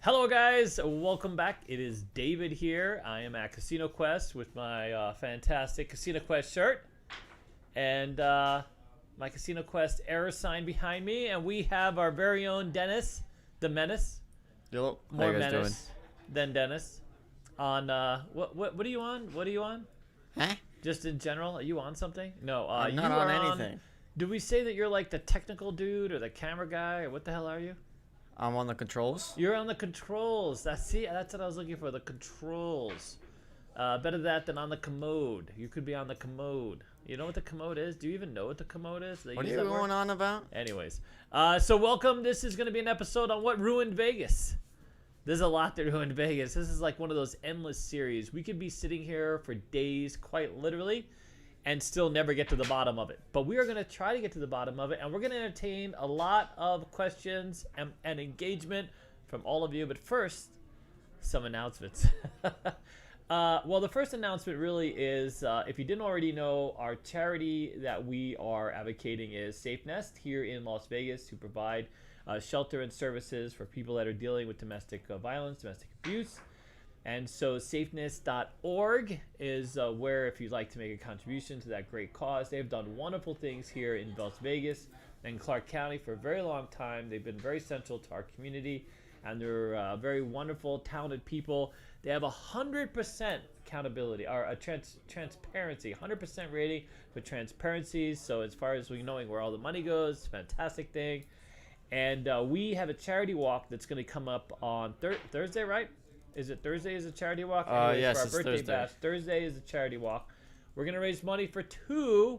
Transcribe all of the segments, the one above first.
Hello guys, welcome back. It is David here. I am at Casino Quest with my fantastic Casino Quest shirt and my Casino Quest error sign behind me, and we have our very own Dennis, the Menace. Yo, how More you guys Menace than Dennis. On what are you on? What are you on? doing? Huh? Just in general, are you on something? No, I'm you not on are anything. Do we say that you're like the technical dude or the camera guy, or what the hell are you? I'm on the controls. You're on the controls. That's what I was looking for. The controls. Better that than on the commode. You could be on the commode. You know what the commode is? Do you even know what the commode is? What are you going on about? Anyways, so welcome. This is going to be an episode on what ruined Vegas. There's a lot that ruined Vegas. This is like one of those endless series. We could be sitting here for days, quite literally, and still never get to the bottom of it. But we are going to try to get to the bottom of it, and we're going to entertain a lot of questions and engagement from all of you. But first, some announcements. Well, the first announcement really is, if you didn't already know, our charity that we are advocating is SafeNest here in Las Vegas, to provide shelter and services for people that are dealing with domestic violence, domestic abuse. And so SafeNest.org is where, if you'd like to make a contribution to that great cause. They've done wonderful things here in Las Vegas and Clark County for a very long time. They've been very central to our community, and they're very wonderful, talented people. They have 100% accountability, or transparency, 100% rating for transparency. So as far as we knowing where all the money goes, fantastic thing. And we have a charity walk that's going to come up on Thursday, right? Is it Thursday is a charity walk? Anyways, Yes, for our it's birthday Thursday. bash. Thursday is a charity walk. We're going to raise money for two.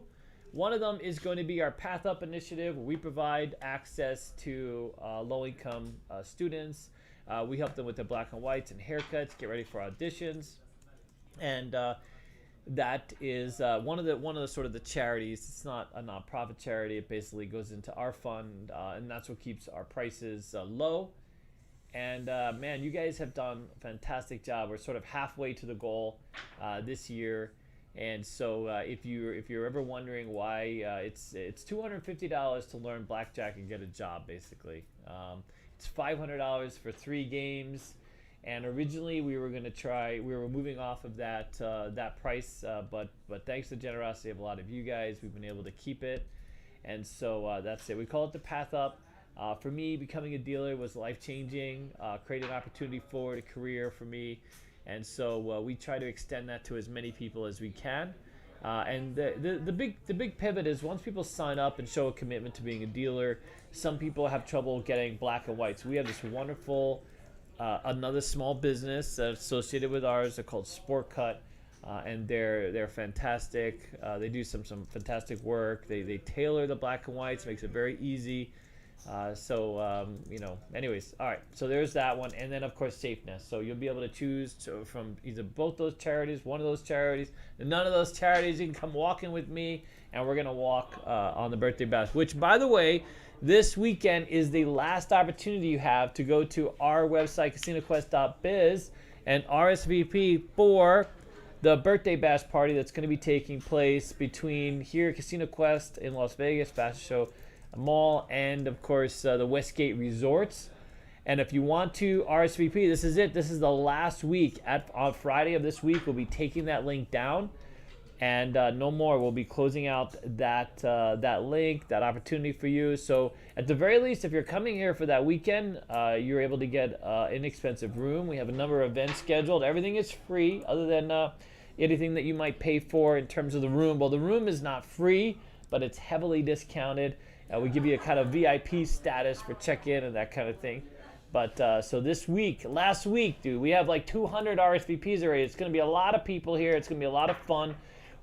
One of them is going to be our Path Up initiative, where we provide access to low-income students. We help them with their black and whites and haircuts, get ready for auditions. And that is one of the sort of the charities. It's not a nonprofit charity. It basically goes into our fund, and that's what keeps our prices low. And man, you guys have done a fantastic job. We're sort of halfway to the goal this year, and so if you're ever wondering why, it's $250 to learn Blackjack and get a job. Basically, it's $500 for 3 games. And originally we were moving off of that price, but thanks to the generosity of a lot of you guys, we've been able to keep it. And so that's it. We call it the Path Up. For me, becoming a dealer was life-changing, created an opportunity forward, a career for me. And so we try to extend that to as many people as we can. And the big pivot is, once people sign up and show a commitment to being a dealer, some people have trouble getting black and white. So we have this wonderful another small business associated with ours. They're called Sport Cut, and they're fantastic. They do some fantastic work. They tailor the black and whites, makes it very easy. Anyways, all right. So there's that one, and then of course SafeNest. So you'll be able to choose from either both those charities, one of those charities, and none of those charities. You can come walking with me, and we're gonna walk on the birthday bash. Which, by the way, this weekend is the last opportunity you have to go to our website, CasinoQuest.biz, and RSVP for the birthday bash party that's going to be taking place between here at Casino Quest in Las Vegas, Bash Show Mall, and of course the Westgate Resorts. And if you want to RSVP, this is it. This is the last week. On Friday of this week, we'll be taking that link down. And no more. We'll be closing out that link, that opportunity for you. So at the very least, if you're coming here for that weekend, you're able to get an inexpensive room. We have a number of events scheduled. Everything is free, other than anything that you might pay for in terms of the room. Well, the room is not free, but it's heavily discounted. We give you a kind of VIP status for check-in and that kind of thing. But so this week, last week, dude, we have like 200 RSVPs already. It's going to be a lot of people here. It's going to be a lot of fun.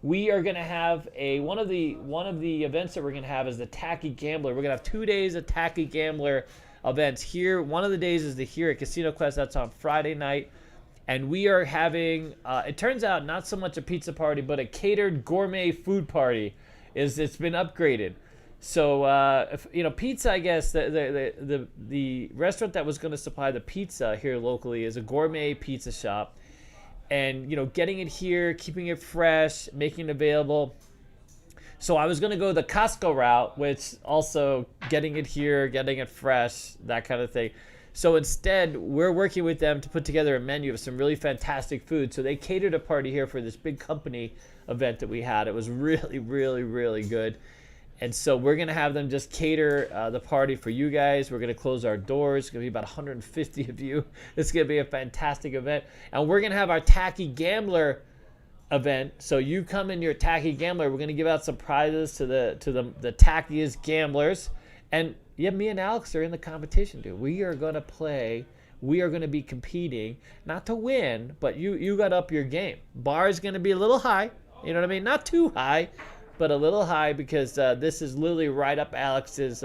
We are going to have one of the events that we're going to have is the Tacky Gambler. We're going to have 2 days of Tacky Gambler events here. One of the days is here at Casino Quest. That's on Friday night. And we are having, it turns out, not so much a pizza party, but a catered gourmet food party. It's been upgraded. So, pizza, I guess, the restaurant that was going to supply the pizza here locally is a gourmet pizza shop. And, getting it here, keeping it fresh, making it available. So I was going to go the Costco route, which also getting it here, getting it fresh, that kind of thing. So instead, we're working with them to put together a menu of some really fantastic food. So they catered a party here for this big company event that we had. It was really, really, really good. And so we're going to have them just cater the party for you guys. We're going to close our doors. It's going to be about 150 of you. It's going to be a fantastic event. And we're going to have our Tacky Gambler event. So you come in your Tacky Gambler. We're going to give out some prizes to the tackiest gamblers. And yeah, me and Alex are in the competition, dude. We are going to play. We are going to be competing, not to win, but you got up your game. Bar is going to be a little high. You know what I mean? Not too high, but a little high, because this is literally right up Alex's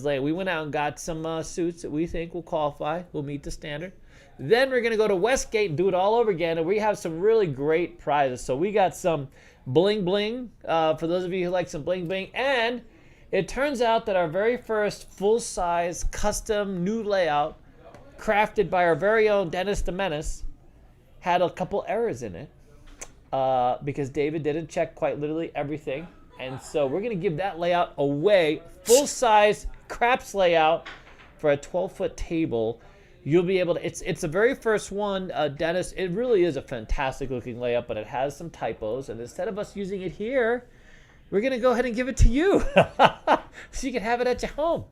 lane. We went out and got some suits that we think will qualify, will meet the standard. Then we're going to go to Westgate and do it all over again, and we have some really great prizes. So we got some bling bling, for those of you who like some bling bling, and it turns out that our very first full-size custom new layout, crafted by our very own Dennis the Menace, had a couple errors in it. Because David didn't check quite literally everything. And so we're going to give that layout away. Full-size craps layout for a 12-foot table. You'll be able to, it's the very first one, Dennis. It really is a fantastic looking layout, but it has some typos. And instead of us using it here, we're going to go ahead and give it to you. So you can have it at your home.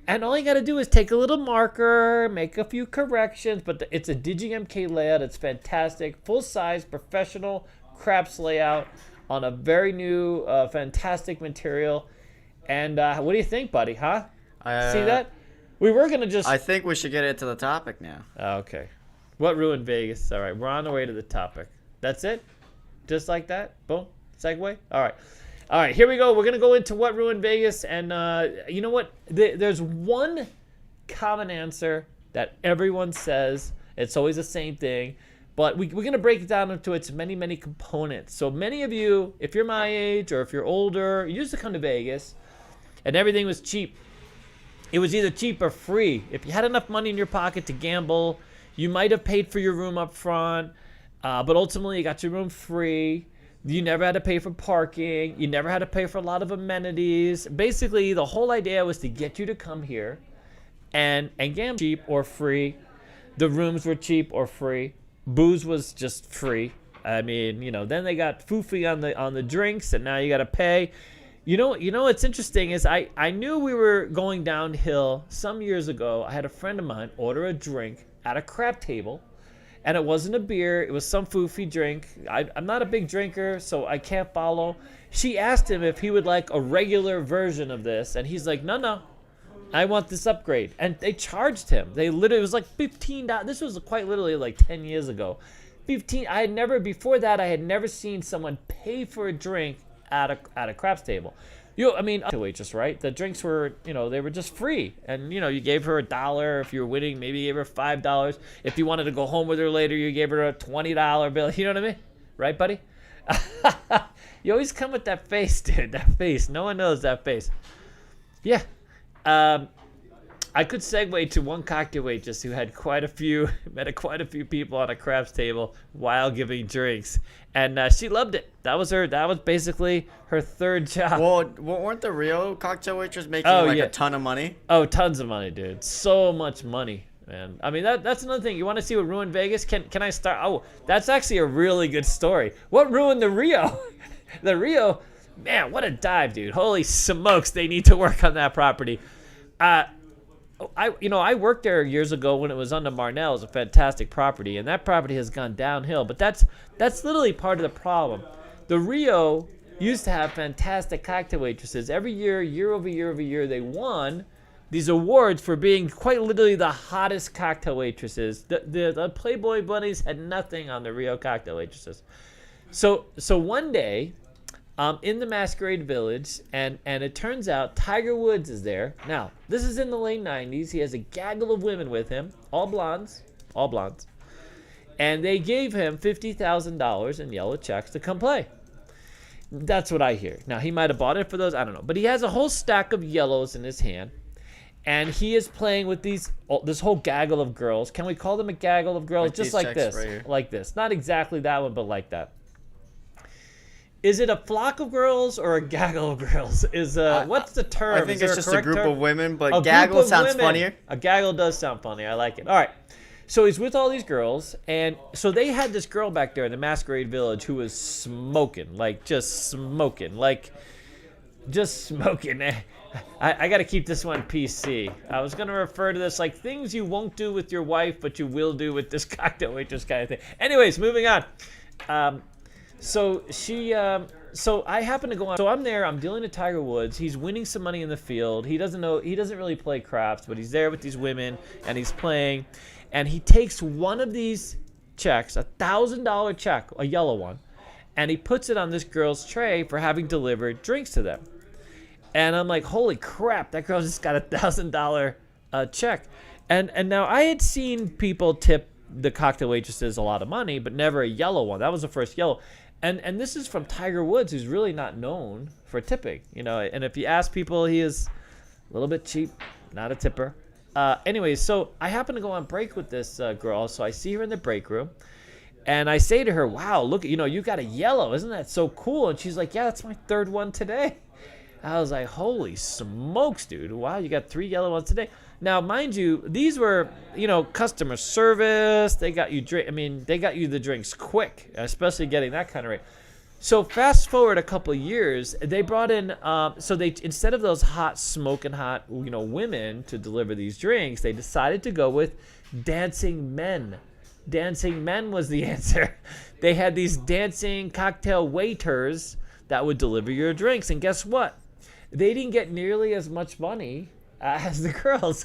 And all you got to do is take a little marker, make a few corrections, but it's a DigiMK layout. It's fantastic. Full-size, professional craps layout on a very new, fantastic material. And what do you think, buddy, huh? See that? We were going to just... I think we should get into the topic now. Okay. What ruined Vegas? All right, we're on the way to the topic. That's it? Just like that? Boom. Segue? All right. All right, here we go. We're going to go into what ruined Vegas. And you know what? There's one common answer that everyone says. It's always the same thing. But we're going to break it down into its many, many components. So many of you, if you're my age or if you're older, you used to come to Vegas and everything was cheap. It was either cheap or free. If you had enough money in your pocket to gamble, you might have paid for your room up front. But ultimately, you got your room free. You never had to pay for parking. You never had to pay for a lot of amenities. Basically, the whole idea was to get you to come here and gamble cheap or free. The rooms were cheap or free. Booze was just free. I mean, you know, then they got foofy on the drinks, and now you got to pay. You know what's interesting is I knew we were going downhill some years ago. I had a friend of mine order a drink at a crap table. And it wasn't a beer. It was some foofy drink. I'm not a big drinker, so I can't follow. She asked him if he would like a regular version of this. And he's like, no. I want this upgrade. And they charged him. They literally, it was like $15. This was quite literally like 10 years ago. 15. Before that, I had never seen someone pay for a drink at a craps table. A waitress, right? The drinks were, they were just free. And, you gave her $1. If you were winning, maybe you gave her $5. If you wanted to go home with her later, you gave her a $20 bill. You know what I mean? Right, buddy? You always come with that face, dude. That face. No one knows that face. Yeah. I could segue to one cocktail waitress who had quite a few people on a craps table while giving drinks. And she loved it. That was basically her third job. Well, weren't the Rio cocktail waitress making a ton of money? Oh, tons of money, dude. So much money, man. I mean, that's another thing. You want to see what ruined Vegas? Can I start? Oh, that's actually a really good story. What ruined the Rio? The Rio, man, what a dive, dude. Holy smokes, they need to work on that property. I worked there years ago when it was under Marnell. It was a fantastic property, and that property has gone downhill. But that's literally part of the problem. The Rio used to have fantastic cocktail waitresses. Every year over year, they won these awards for being quite literally the hottest cocktail waitresses. The Playboy bunnies had nothing on the Rio cocktail waitresses. So one day, in the Masquerade Village, and it turns out Tiger Woods is there. Now, this is in the late 90s. He has a gaggle of women with him, all blondes. And they gave him $50,000 in yellow checks to come play. That's what I hear. Now, he might have bought it for those, I don't know. But he has a whole stack of yellows in his hand, and he is playing with this whole gaggle of girls. Can we call them a gaggle of girls? Like just these like checks this. right here. Like this. Not exactly that one, but like that. Is it a flock of girls or a gaggle of girls? What's the term? I think it's just a group of women, but a gaggle sounds funnier. A gaggle does sound funny. I like it. All right. So he's with all these girls, and so they had this girl back there in the Masquerade Village who was smoking, like just smoking. I got to keep this one PC. I was going to refer to this like things you won't do with your wife, but you will do with this cocktail waitress kind of thing. Anyways, moving on. So I happen to go on. So I'm there. I'm dealing with Tiger Woods. He's winning some money in the field. He doesn't really play craps, but he's there with these women and he's playing. And he takes one of these checks, $1,000 check, a yellow one, and he puts it on this girl's tray for having delivered drinks to them. And I'm like, holy crap, that girl just got $1,000 check. And now I had seen people tip the cocktail waitresses a lot of money, but never a yellow one. That was the first yellow. And this is from Tiger Woods, who's really not known for tipping, and if you ask people, he is a little bit cheap, not a tipper. Anyways, so I happen to go on break with this girl, so I see her in the break room, and I say to her, wow, look, you got a yellow, isn't that so cool? And she's like, yeah, that's my third one today. I was like, holy smokes, dude, wow, you got 3 yellow ones today. Now, mind you, these were, customer service. They got you they got you the drinks quick, especially getting that kind of rate. So fast forward a couple of years, they brought in, instead of those hot, smoking hot, women to deliver these drinks, they decided to go with dancing men. Dancing men was the answer. They had these dancing cocktail waiters that would deliver your drinks. And guess what? They didn't get nearly as much money as the girls.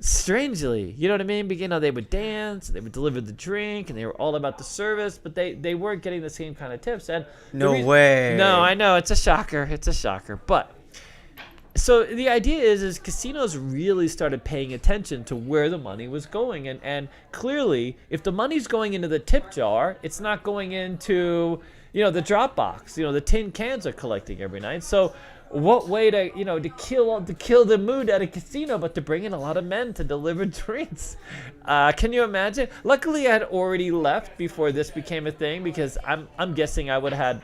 Strangely, you know what I mean? They would dance, they would deliver the drink, and they were all about the service, but they weren't getting the same kind of tips. And no way. No, I know, it's a shocker. But so the idea is casinos really started paying attention to where the money was going, and clearly, if the money's going into the tip jar, it's not going into the drop box. The tin cans are collecting every night. So what way to kill the mood at a casino but to bring in a lot of men to deliver drinks? Can you imagine? Luckily, I had already left before this became a thing, because I'm guessing I would have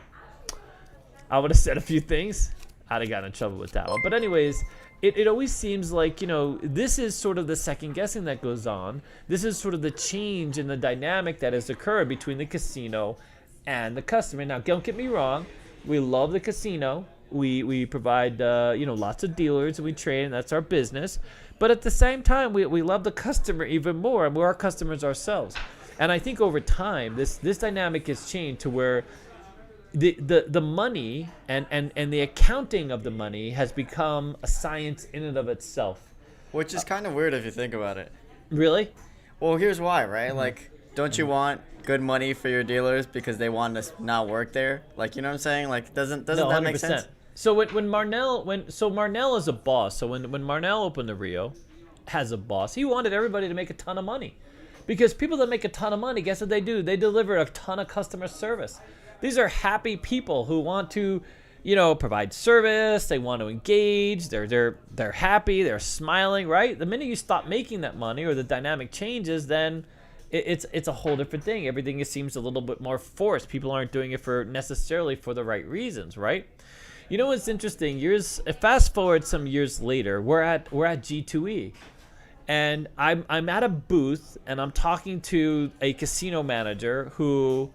said a few things. I'd have gotten in trouble with that one. But anyways, it always seems like, this is sort of the second guessing that goes on. This is sort of the change in the dynamic that has occurred between the casino and the customer. Now, don't get me wrong. We love the casino. We provide, lots of dealers, and we train, and that's our business. But at the same time, we love the customer even more, and we're our customers ourselves. And I think over time, this dynamic has changed to where the money and the accounting of the money has become a science in and of itself. Which is kind of weird if you think about it. Really? Well, here's why, right? Like, don't you want good money for your dealers because they want to not work there? Like, you know what I'm saying? Like, doesn't that make sense? So when Marnell is a boss, so when Marnell opened the Rio, has a boss, he wanted everybody to make a ton of money. Because people that make a ton of money, guess what they do? They deliver a ton of customer service. These are happy people who want to, provide service. They want to engage. They're happy. They're smiling, right? The minute you stop making that money or the dynamic changes, then it's a whole different thing. Everything seems a little bit more forced. People aren't doing it necessarily for the right reasons, right? You know what's interesting? Fast forward some years later, we're at G2E, and I'm at a booth, and I'm talking to a casino manager who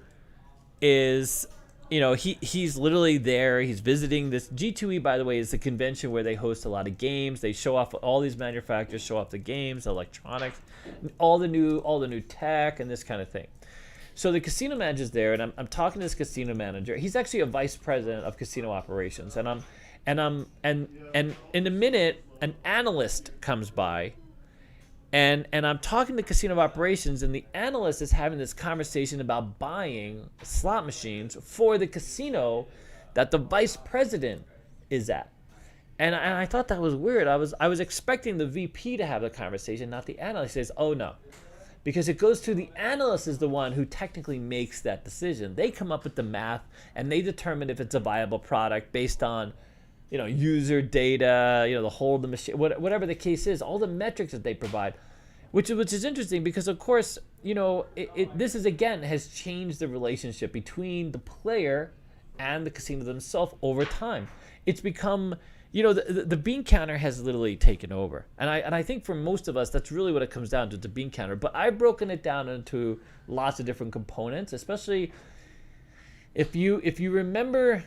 is, he's literally there. He's visiting this. G2E, by the way, is a convention where they host a lot of games. They show off, all these manufacturers show off the games, electronics, all the new tech, and this kind of thing. So the casino manager's there, and I'm talking to this casino manager. He's actually a vice president of casino operations, and in a minute, an analyst comes by, and I'm talking to casino operations, and the analyst is having this conversation about buying slot machines for the casino that the vice president is at. And I thought that was weird. I was expecting the VP to have the conversation, not the analyst. He says, oh no. Because it goes to the analyst is the one who technically makes that decision. They come up with the math, and they determine if it's a viable product based on, user data, the whole of the machine, whatever the case is, all the metrics that they provide, which is interesting because, of course, this is, again, has changed the relationship between the player and the casino themselves over time. It's become, the bean counter has literally taken over. And I think for most of us, that's really what it comes down to, the bean counter. But I've broken it down into lots of different components, especially if you remember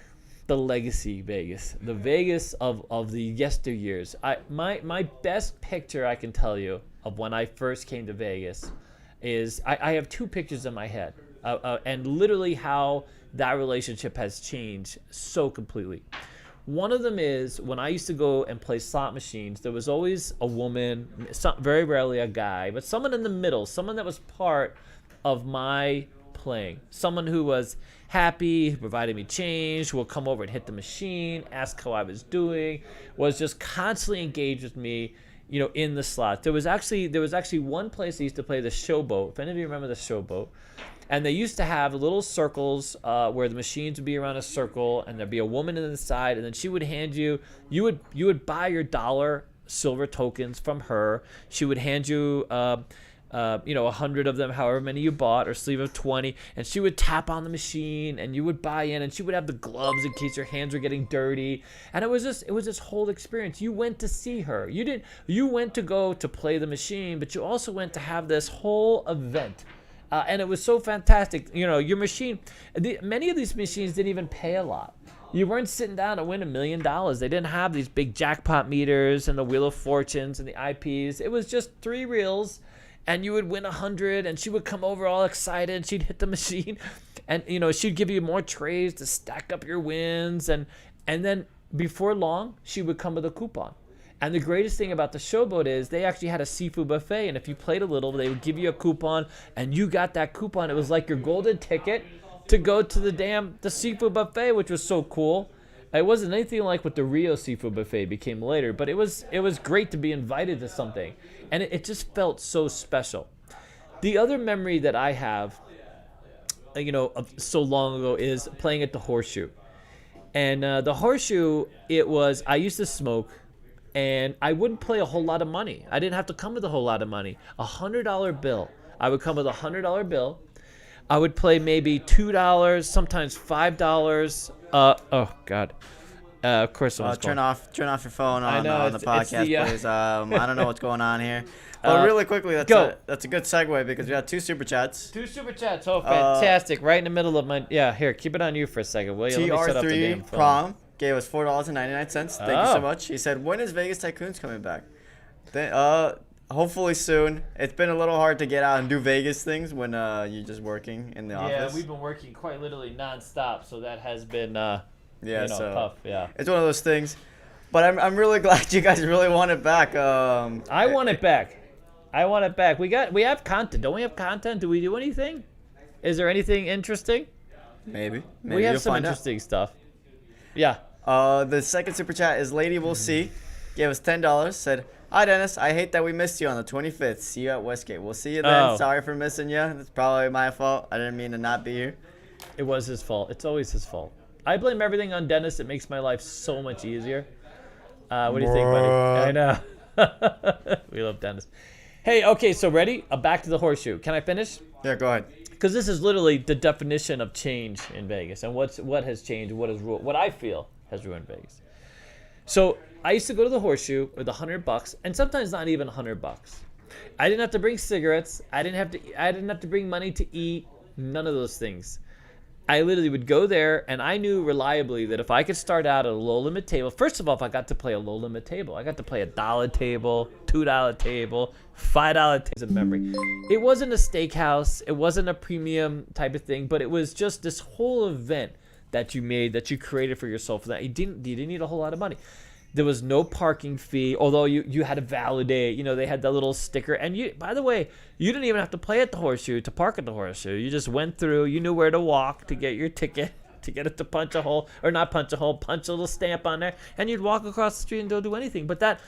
the legacy Vegas, the Vegas of the yesteryears. My best picture I can tell you of when I first came to Vegas is I have two pictures in my head, and literally how that relationship has changed so completely. One of them is when I used to go and play slot machines, there was always a woman, very rarely a guy, but someone in the middle, someone that was part of my playing, someone who was happy, provided me change, will come over and hit the machine, ask how I was doing, was just constantly engaged with me, in the slot. There was actually one place I used to play the showboat. If any of you remember the showboat, and they used to have little circles where the machines would be around a circle, and there'd be a woman on the side, and then she would hand you would buy your dollar silver tokens from her. She would hand you 100 of them, however many you bought, or sleeve of 20, and she would tap on the machine, and you would buy in, and she would have the gloves in case your hands were getting dirty. And it was this whole experience. You went to see her. You went to go to play the machine, but you also went to have this whole event. And it was so fantastic. Your machine, many of these machines didn't even pay a lot. You weren't sitting down to win $1 million. They didn't have these big jackpot meters and the Wheel of Fortunes and the IPs. It was just 3 reels, and you would win 100, and she would come over all excited. She'd hit the machine, and she'd give you more trays to stack up your wins, and then before long, she would come with a coupon. And the greatest thing about the showboat is they actually had a seafood buffet, and if you played a little, they would give you a coupon, and you got that coupon. It was like your golden ticket to go to the seafood buffet, which was so cool. It wasn't anything like what the Rio seafood buffet became later, but it was great to be invited to something, and it just felt so special. The other memory that I have, of so long ago, is playing at the Horseshoe. And the Horseshoe, I used to smoke, and I wouldn't play a whole lot of money. I didn't have to come with a whole lot of money. $100 bill. I would come with $100 bill. I would play maybe $2, sometimes $5. Oh God. Of course, turn off your phone on the podcast, please. I don't know what's going on here. But really quickly, that's a good segue because we got 2 super chats. 2 super chats. Oh, fantastic! Right in the middle of my Here, keep it on you for a second, will you? Let me set up the damn phone. Prom gave us $4.99. Thank you so much. He said, "When is Vegas Tycoons coming back?" Hopefully soon. It's been a little hard to get out and do Vegas things when you're just working in the office. Yeah, we've been working quite literally nonstop, so that has been tough. Yeah, it's one of those things. But I'm really glad you guys really want it back. I want it back. We have content. Don't we have content? Do we do anything? Is there anything interesting? Maybe we have some interesting stuff. Yeah. The second super chat is Lady Will See. Gave us $10. Said, "Hi Dennis, I hate that we missed you on the 25th. See you at Westgate. We'll see you then. Sorry for missing you. It's probably my fault. I didn't mean to not be here." It was his fault. It's always his fault. I blame everything on Dennis. It makes my life so much easier. What do you think, buddy? I know. We love Dennis. Hey, okay, so ready? Back to the Horseshoe. Can I finish? Yeah, go ahead. Because this is literally the definition of change in Vegas, and what has changed, what I feel has ruined Vegas. So I used to go to the Horseshoe with $100, and sometimes not even $100. I didn't have to bring cigarettes. I didn't have to bring money to eat. None of those things. I literally would go there, and I knew reliably that if I could start out at a low-limit table, first of all, if I got to play a low-limit table, I got to play a $1 table, $2 table, $5 tables in memory. It wasn't a steakhouse. It wasn't a premium type of thing, but it was just this whole event that you created for yourself. That you didn't need a whole lot of money. There was no parking fee, although you had to validate. They had that little sticker. And by the way, you didn't even have to play at the Horseshoe to park at the Horseshoe. You just went through. You knew where to walk to get your ticket, to get it to punch a hole, or not punch a hole, punch a little stamp on there, and you'd walk across the street and don't do anything. But that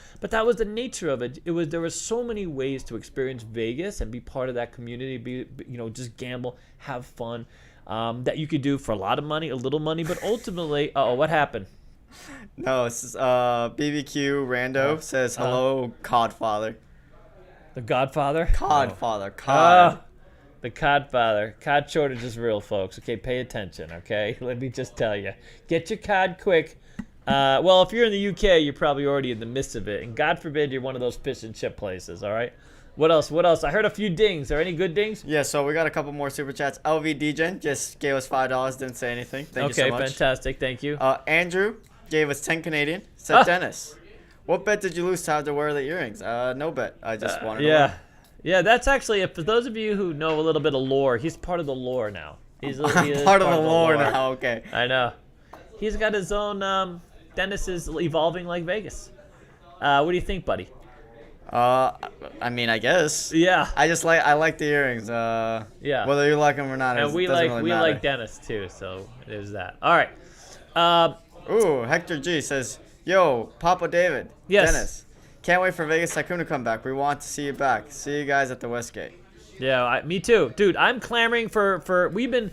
was the nature of it. There were so many ways to experience Vegas and be part of that community. Just gamble, have fun, that you could do for a lot of money, a little money, but ultimately, what happened? No, it's BBQ Rando says, "Hello, Codfather." The Godfather? Codfather. Cod. The The codfather. Cod shortage is real, folks. Okay, pay attention, okay? Let me just tell you. Get your cod quick. Well, if you're in the UK, you're probably already in the midst of it. And God forbid you're one of those fish and chip places, all right? What else? What else? I heard a few dings. Are there any good dings? Yeah, so we got a couple more super chats. LV DJen just gave us $5, didn't say anything. Thank you so much. Okay, fantastic. Thank you. Andrew gave us 10 Canadian. Said, Dennis, what bet did you lose to have to wear the earrings? No bet. I just wanted to learn. Yeah, that's actually, for those of you who know a little bit of lore, he's part of the lore now. He is part of the lore now, okay. I know. He's got his own, Dennis is evolving like Vegas. What do you think, buddy? I mean, I guess. Yeah. I like the earrings. Yeah. Whether you like them or not, and we like Dennis too, so there's that. All right. Ooh, Hector G says, "Yo, Papa David, yes. Dennis, can't wait for Vegas Tycoon to come back. We want to see you back. See you guys at the Westgate." Yeah, me too, dude. I'm clamoring for. We've been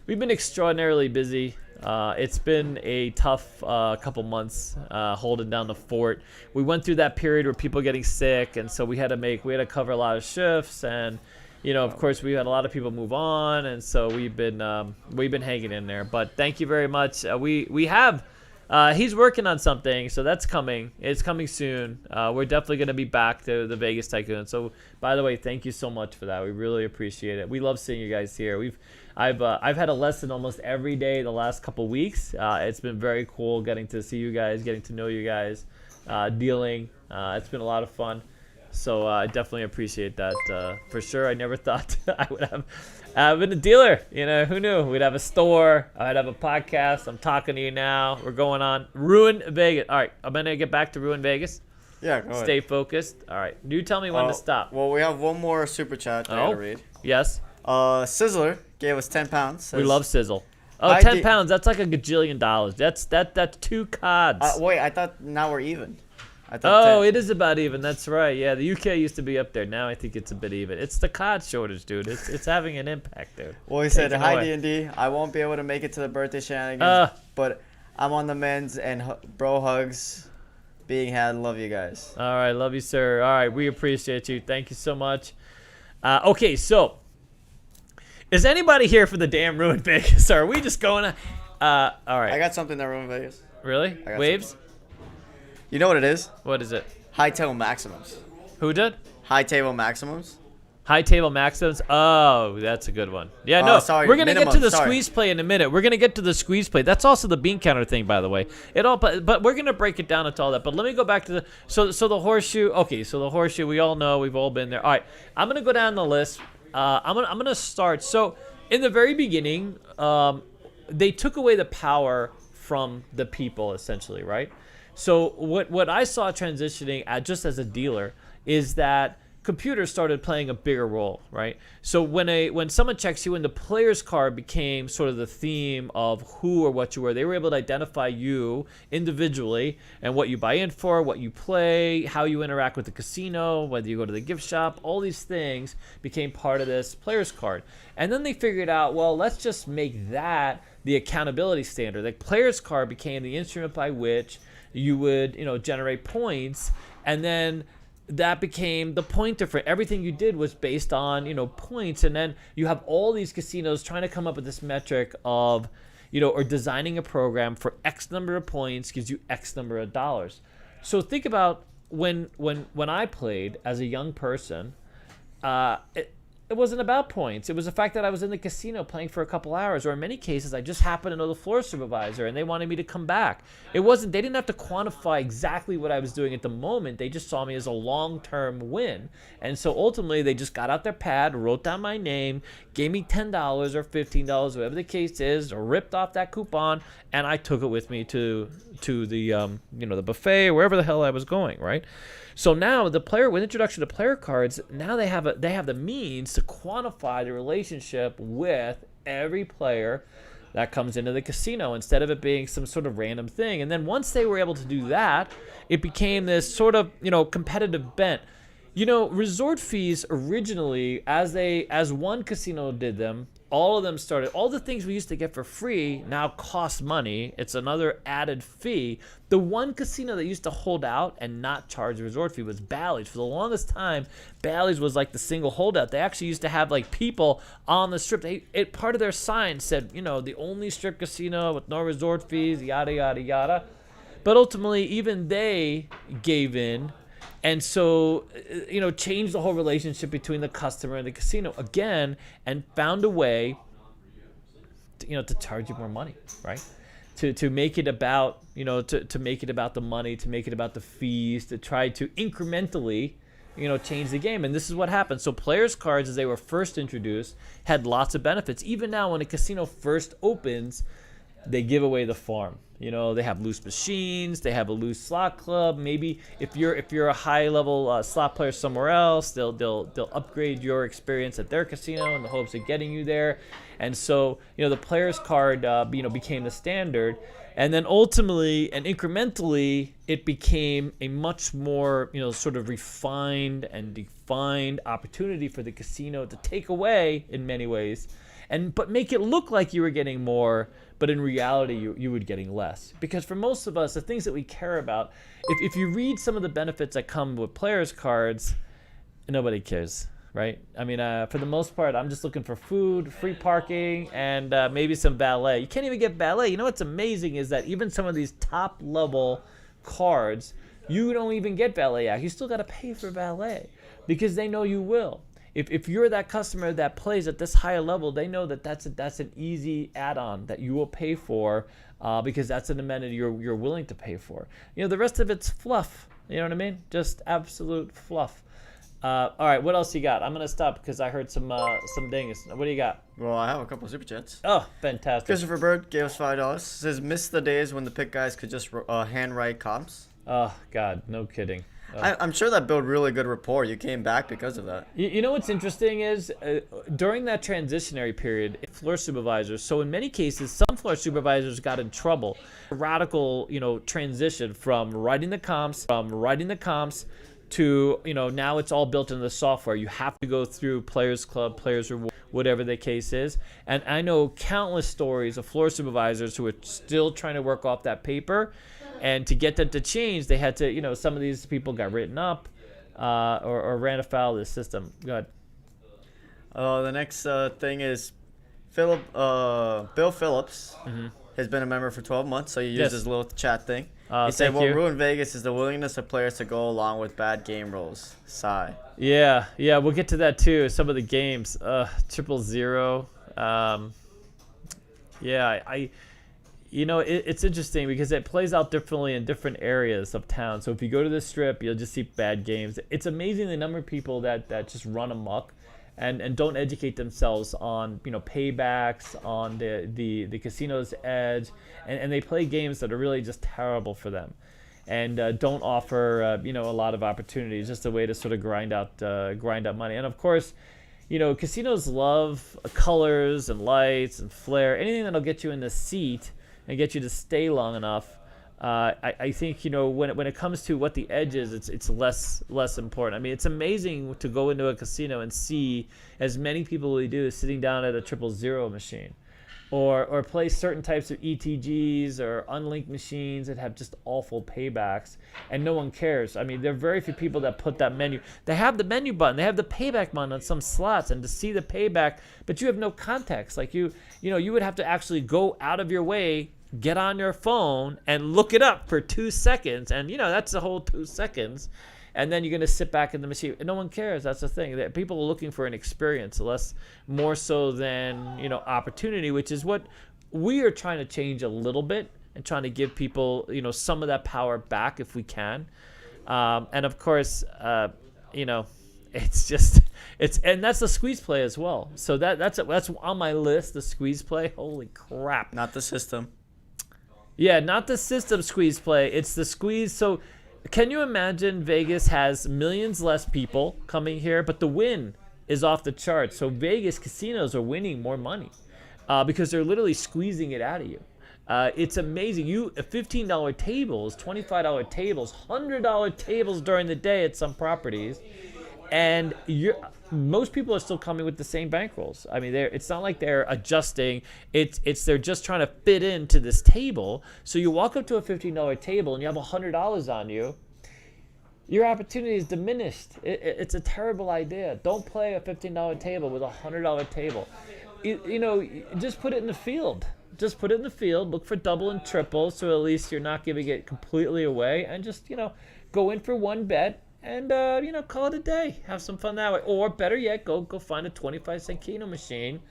extraordinarily busy. It's been a tough couple months holding down the fort. We went through that period where people getting sick, and so we had to cover a lot of shifts, and of course we had a lot of people move on, and so we've been hanging in there. But thank you very much. We have he's working on something, so that's coming. It's coming soon. We're definitely going to be back to the Vegas Tycoon. So by the way, thank you so much for that. We really appreciate it. We love seeing you guys here. I've had a lesson almost every day the last couple weeks. It's been very cool getting to see you guys, getting to know you guys, dealing. It's been a lot of fun. So I definitely appreciate that for sure. I never thought I would have been a dealer. Who knew? We'd have a store. I'd have a podcast. I'm talking to you now. We're going on. Ruin Vegas. All right, I'm going to get back to Ruin Vegas. Yeah, go ahead. Stay focused. All right. You tell me when to stop. Well, we have one more super chat I got to read. Yes. Sizzler gave us £10. Says, we love Sizzle. Oh, 10 pounds. That's like $1 gajillion. That's 2 cods. Wait, I thought now we're even. It is about even. That's right. Yeah, the UK used to be up there. Now I think it's a bit even. It's the cod shortage, dude. It's having an impact, dude. Well, he said, "Hi, D&D. I won't be able to make it to the birthday shenanigans, but I'm on the men's and bro hugs being had. Love you guys." All right, love you, sir. All right, we appreciate you. Thank you so much. Okay, so is anybody here for the damn Ruin Vegas? Or are we just going to? All right. I got something that ruined Vegas. Really? Waves? Something. You know what it is? What is it? High table maximums. Who did? High table maximums. High table maximums. Oh, that's a good one. Yeah, no. Sorry, we're gonna get to the squeeze play in a minute. We're gonna get to the squeeze play. That's also the bean counter thing, by the way. But we're gonna break it down into all that. But let me go back to the horseshoe. Okay, so the horseshoe. We all know. We've all been there. All right, I'm gonna go down the list. I'm gonna start. So in the very beginning, they took away the power from the people, essentially, right? So what I saw transitioning just as a dealer is that computers started playing a bigger role, right? So when someone checks you in, the player's card became sort of the theme of who or what you were. They were able to identify you individually and what you buy in for, what you play, how you interact with the casino, whether you go to the gift shop. All these things became part of this player's card. And then they figured out, well, let's just make that the accountability standard. The player's card became the instrument by which you would, generate points, and then that became the pointer for everything you did was based on, points. And then you have all these casinos trying to come up with this metric of, or designing a program for X number of points gives you X number of dollars. So think about when I played as a young person, it wasn't about points. It was the fact that I was in the casino playing for a couple hours, or in many cases, I just happened to know the floor supervisor and they wanted me to come back. They didn't have to quantify exactly what I was doing at the moment. They just saw me as a long-term win. And so ultimately, they just got out their pad, wrote down my name, gave me $10 or $15, whatever the case is, or ripped off that coupon, and I took it with me to the the buffet or wherever the hell I was going, right? So now with introduction to player cards, now they have the means to quantify the relationship with every player that comes into the casino instead of it being some sort of random thing. And then once they were able to do that, it became this sort of, competitive bent. Resort fees originally, as one casino did them, all of them started, all the things we used to get for free now cost money. It's another added fee. The one casino that used to hold out and not charge a resort fee was Bally's. For the longest time, Bally's was like the single holdout. They actually used to have like people on the strip. Part of their sign said, the only strip casino with no resort fees, yada, yada, yada. But ultimately, even they gave in. And so, changed the whole relationship between the customer and the casino again, and found a way, to charge you more money, right? To make it about, to make it about the money, to make it about the fees, to try to incrementally, change the game. And this is what happened. So players' cards, as they were first introduced, had lots of benefits. Even now, when a casino first opens, they give away the farm. They have loose machines. They have a loose slot club. Maybe if you're a high level slot player somewhere else, they'll upgrade your experience at their casino in the hopes of getting you there. And so the player's card became the standard, and then ultimately and incrementally it became a much more sort of refined and defined opportunity for the casino to take away in many ways, but make it look like you were getting more. But in reality, you were getting less. Because for most of us, the things that we care about, if you read some of the benefits that come with players' cards, nobody cares, right? I mean, for the most part, I'm just looking for food, free parking, and maybe some valet. You can't even get valet. What's amazing is that even some of these top-level cards, you don't even get valet act. You still got to pay for valet because they know you will. If you're that customer that plays at this higher level, they know that that's an easy add-on that you will pay for because that's an amenity you're willing to pay for. The rest of it's fluff. You know what I mean? Just absolute fluff. All right, what else you got? I'm gonna stop because I heard some dingus. What do you got? Well, I have a couple of super chats. Oh, fantastic! Christopher Bird gave us $5. Says, "Miss the days when the pick guys could just handwrite comps." Oh God, no kidding. I'm sure that built really good rapport. You came back because of that. You know what's interesting is during that transitionary period, floor supervisors, so in many cases, some floor supervisors got in trouble. A radical, transition from writing the comps to, now it's all built into the software. You have to go through Players Club, Players Reward, whatever the case is. And I know countless stories of floor supervisors who are still trying to work off that paper. And to get them to change, they had to, some of these people got written up or ran afoul of the system. Go ahead. The next thing is Bill Phillips has been a member for 12 months, so you used his little chat thing. He said, what ruined Vegas is the willingness of players to go along with bad game rolls. Sigh. Yeah, we'll get to that too. Some of the games, 000. It's interesting because it plays out differently in different areas of town. So if you go to the Strip, you'll just see bad games. It's amazing the number of people that just run amok and don't educate themselves on paybacks, on the casino's edge, and they play games that are really just terrible for them, and don't offer a lot of opportunities. Just a way to sort of grind out money. And of course, casinos love colors and lights and flair, anything that'll get you in the seat and get you to stay long enough. I think when it comes to what the edge is, it's less important. I mean, it's amazing to go into a casino and see as many people we do sitting down at a 000 machine, or play certain types of ETGs or unlinked machines that have just awful paybacks, and no one cares. I mean, there are very few people that put that menu. They have the menu button, they have the payback button on some slots, and to see the payback, but you have no context. Like you would have to actually go out of your way, get on your phone and look it up for 2 seconds, and that's the whole 2 seconds, and then you're going to sit back in the machine. And no one cares. That's the thing. That people are looking for an experience, more so than opportunity, which is what we are trying to change a little bit, and trying to give people some of that power back if we can. And of course, it's and that's the squeeze play as well. So that's on my list. The squeeze play. Holy crap! Not the system. Yeah, not the system squeeze play. It's the squeeze. So can you imagine Vegas has millions less people coming here, but the win is off the charts. So Vegas casinos are winning more money because they're literally squeezing it out of you. It's amazing. $15 tables, $25 tables, $100 tables during the day at some properties. and most people are still coming with the same bankrolls. I mean, it's not like they're adjusting. It's they're just trying to fit into this table. So you walk up to a $15 table and you have $100 on you. Your opportunity is diminished. It's a terrible idea. Don't play a $15 table with a $100 table. Just put it in the field. Just put it in the field. Look for double and triple, so at least you're not giving it completely away. And just go in for one bet. And, call it a day. Have some fun that way. Or better yet, go find a 25-cent Keno machine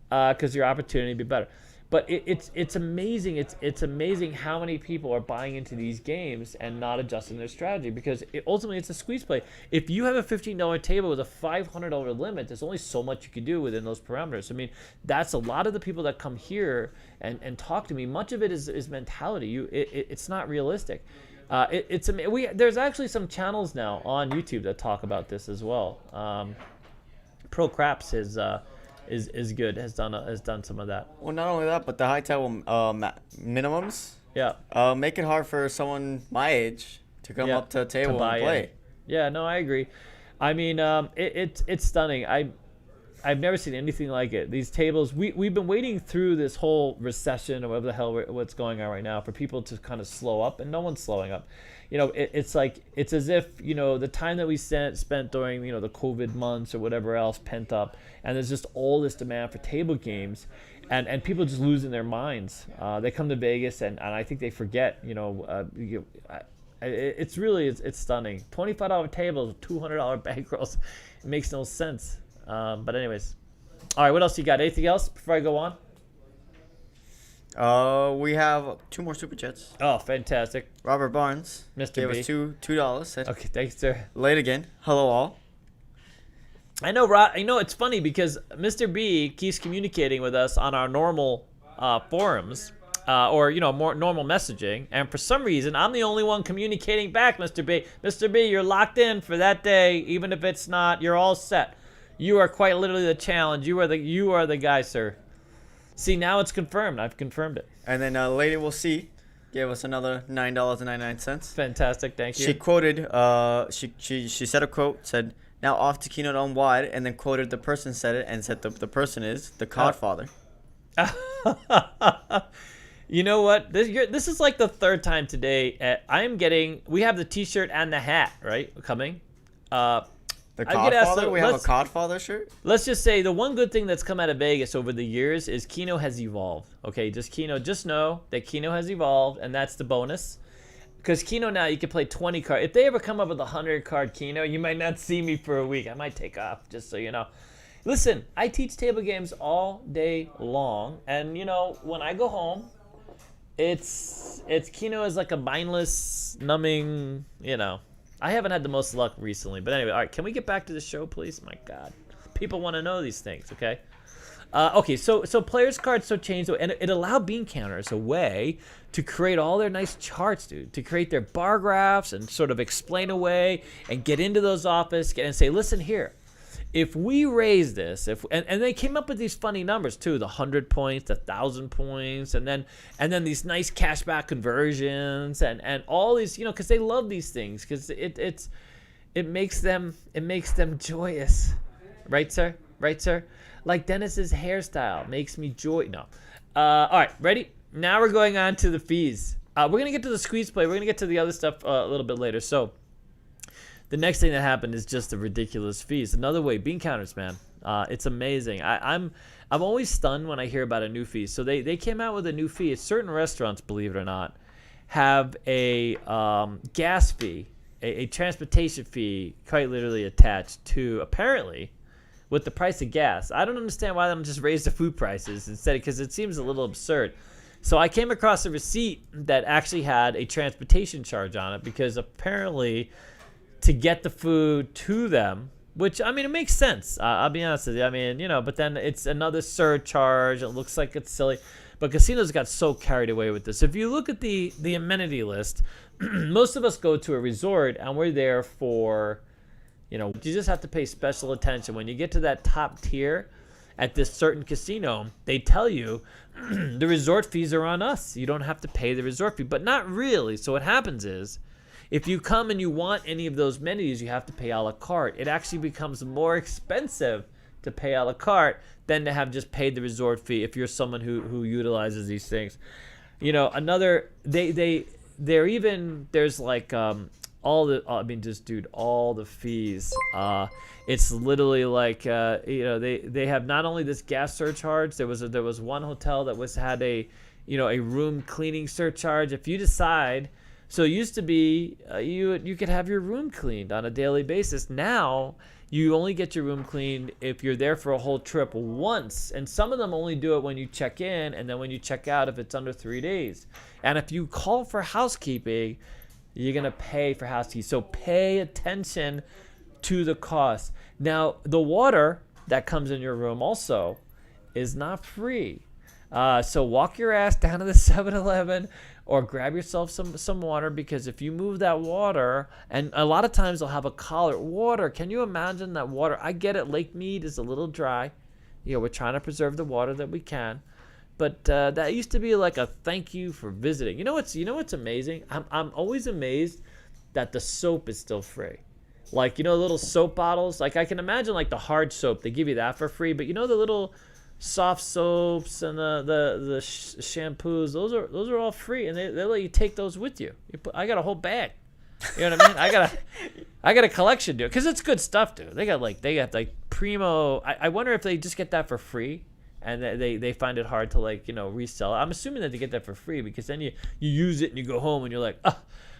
because your opportunity would be better. But it's amazing. It's amazing how many people are buying into these games and not adjusting their strategy because ultimately it's a squeeze play. If you have a $15 table with a $500 limit, there's only so much you can do within those parameters. I mean, that's a lot of the people that come here and talk to me. Much of it is mentality. It's not realistic. There's actually some channels now on YouTube that talk about this as well. Pro Craps is good. Has done some of that. Well, not only that, but the high table minimums. Yeah. Make it hard for someone my age to come up to a table and play. In. Yeah. No, I agree. I mean, it's stunning. I've never seen anything like it. These tables, we've been waiting through this whole recession or whatever the hell what's going on right now for people to kind of slow up, and no one's slowing up. It's as if the time that we spent during the COVID months or whatever else pent up, and there's just all this demand for table games, and people just losing their minds. They come to Vegas and I think they forget. It's stunning. $25 tables, $200 bankrolls. It makes no sense. But anyways, all right. What else you got? Anything else before I go on? We have 2 more super chats. Oh, fantastic! Robert Barnes, Mr. gave B. us $2. Said, okay, thanks, sir. Late again. Hello all. I know, it's funny because Mr. B keeps communicating with us on our normal forums, or more normal messaging, and for some reason I'm the only one communicating back, Mr. B. Mr. B, you're locked in for that day, even if it's not. You're all set. You are quite literally the challenge. You are the guy, sir. See, now it's confirmed. I've confirmed it. And then Lady Will See gave us another $9.99. Fantastic, thank you. She quoted. She said a quote. Said, "Now off to Keno on wide," and then quoted the person said it and said the person is the Codfather. You know what? This is like the third time today. We have the T-shirt and the hat coming. The Codfather? We have a Codfather shirt? Let's just say the one good thing that's come out of Vegas over the years is Keno has evolved. Okay, just know that Keno has evolved, and that's the bonus. Because Keno now, you can play 20 cards. If they ever come up with a 100-card Keno, you might not see me for a week. I might take off, just so you know. Listen, I teach table games all day long, and, when I go home, it's Keno is like a mindless, numbing, I haven't had the most luck recently, but anyway, all right, can we get back to the show, please? My God, people want to know these things, okay? Okay, so players' cards changed, and it allowed bean counters a way to create all their nice charts, dude, to create their bar graphs and sort of explain away and get into those office and say, listen here, if we raise this, and they came up with these funny numbers too, the 100 points, the 1,000 points, and then these nice cashback conversions and all these, because they love these things because it makes them joyous, right, sir? Right, sir? Like Dennis's hairstyle makes me joy. No, all right, ready? Now we're going on to the fees. We're gonna get to the squeeze play. We're gonna get to the other stuff a little bit later. So. The next thing that happened is just the ridiculous fees. Another way, bean counters, man. It's amazing. I'm always stunned when I hear about a new fee. So they came out with a new fee. Certain restaurants, believe it or not, have a gas fee, a transportation fee, quite literally attached to, apparently, with the price of gas. I don't understand why they don't just raise the food prices instead, because it seems a little absurd. So I came across a receipt that actually had a transportation charge on it because apparently to get the food to them, which, I mean, it makes sense. I'll be honest with you. I mean, but then it's another surcharge. It looks like it's silly. But casinos got so carried away with this. If you look at the amenity list, most of us go to a resort and we're there for, you just have to pay special attention. When you get to that top tier at this certain casino, they tell you the resort fees are on us. You don't have to pay the resort fee, but not really. So what happens is, If you come and you want any of those amenities, you have to pay a la carte. It actually becomes more expensive to pay a la carte than to have just paid the resort fee if you're someone who utilizes these things. You know, another, there's like all the fees. It's literally like, they have not only this gas surcharge. There was one hotel that had a room cleaning surcharge. If you decide, so it used to be you could have your room cleaned on a daily basis. Now you only get your room cleaned if you're there for a whole trip once, and some of them only do it when you check in, and then when you check out if it's under 3 days. And if you call for housekeeping, you're gonna pay for housekeeping. So pay attention to the cost. Now the water that comes in your room also is not free. So walk your ass down to the 7-Eleven or grab yourself some water, because if you move that water, and a lot of times they'll have a collar. Water, can you imagine that water? I get it, Lake Mead is a little dry. We're trying to preserve the water that we can. But that used to be like a thank you for visiting. You know what's amazing? I'm always amazed that the soap is still free. Like, little soap bottles. Like, I can imagine like the hard soap, they give you that for free. But the little soft soaps and the shampoos, those are all free, and they let you take those with you. I got a whole bag. You know what I mean? I got a collection, dude, because it's good stuff, dude. They got like primo. I wonder if they just get that for free, and they find it hard to resell it. I'm assuming that they get that for free, because then you use it and you go home and you're like,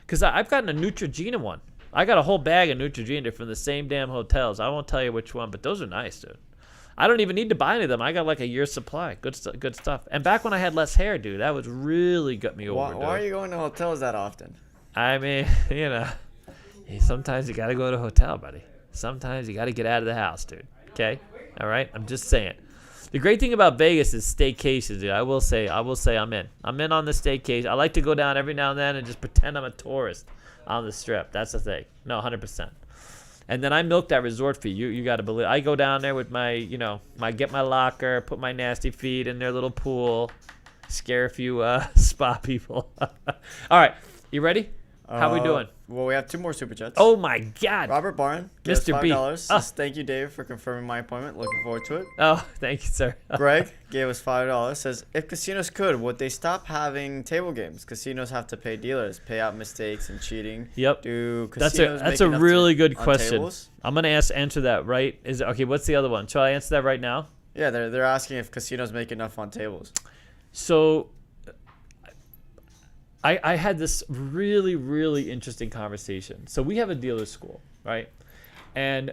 because I've gotten a Neutrogena one. I got a whole bag of Neutrogena from the same damn hotels. I won't tell you which one, but those are nice, dude. I don't even need to buy any of them. I got like a year's supply. Good stuff. And back when I had less hair, dude, that was really got me over. Why are you going to hotels that often? I mean, sometimes you got to go to a hotel, buddy. Sometimes you got to get out of the house, dude. Okay? All right? I'm just saying. The great thing about Vegas is staycations, dude. I will say I'm in. I'm in on the staycation. I like to go down every now and then and just pretend I'm a tourist on the Strip. That's the thing. No, 100%. And then I milk that resort fee. You got to believe. I go down there with my get my locker, put my nasty feet in their little pool, scare a few spa people. All right, you ready? How we doing? Well, we have 2 more super chats. Oh my God! Robert Barn, Mr. B. $5. Says, thank you, Dave, for confirming my appointment. Looking forward to it. Oh, thank you, sir. Greg gave us $5. Says, if casinos could, would they stop having table games? Casinos have to pay dealers, pay out mistakes and cheating. Yep. Do casinos that's a really good question. Tables? I'm gonna answer that right. Okay? What's the other one? Shall I answer that right now? Yeah, they're asking if casinos make enough on tables. So I had this really, really interesting conversation. So we have a dealer school, right? And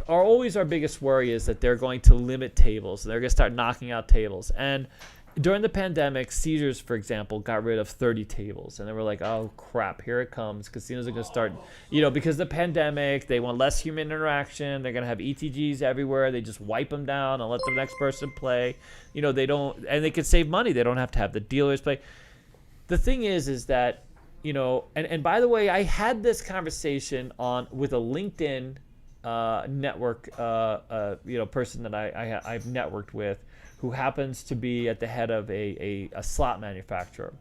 our biggest worry is that they're going to limit tables. They're going to start knocking out tables. And during the pandemic, Caesars, for example, got rid of 30 tables. And they were like, oh, crap, here it comes. Casinos are going to start, because of the pandemic, they want less human interaction. They're going to have ETGs everywhere. They just wipe them down and let the next person play. They don't, and they could save money. They don't have to have the dealers play. The thing is that, and by the way, I had this conversation with a LinkedIn network, person that I've networked with, who happens to be at the head of a slot manufacturer,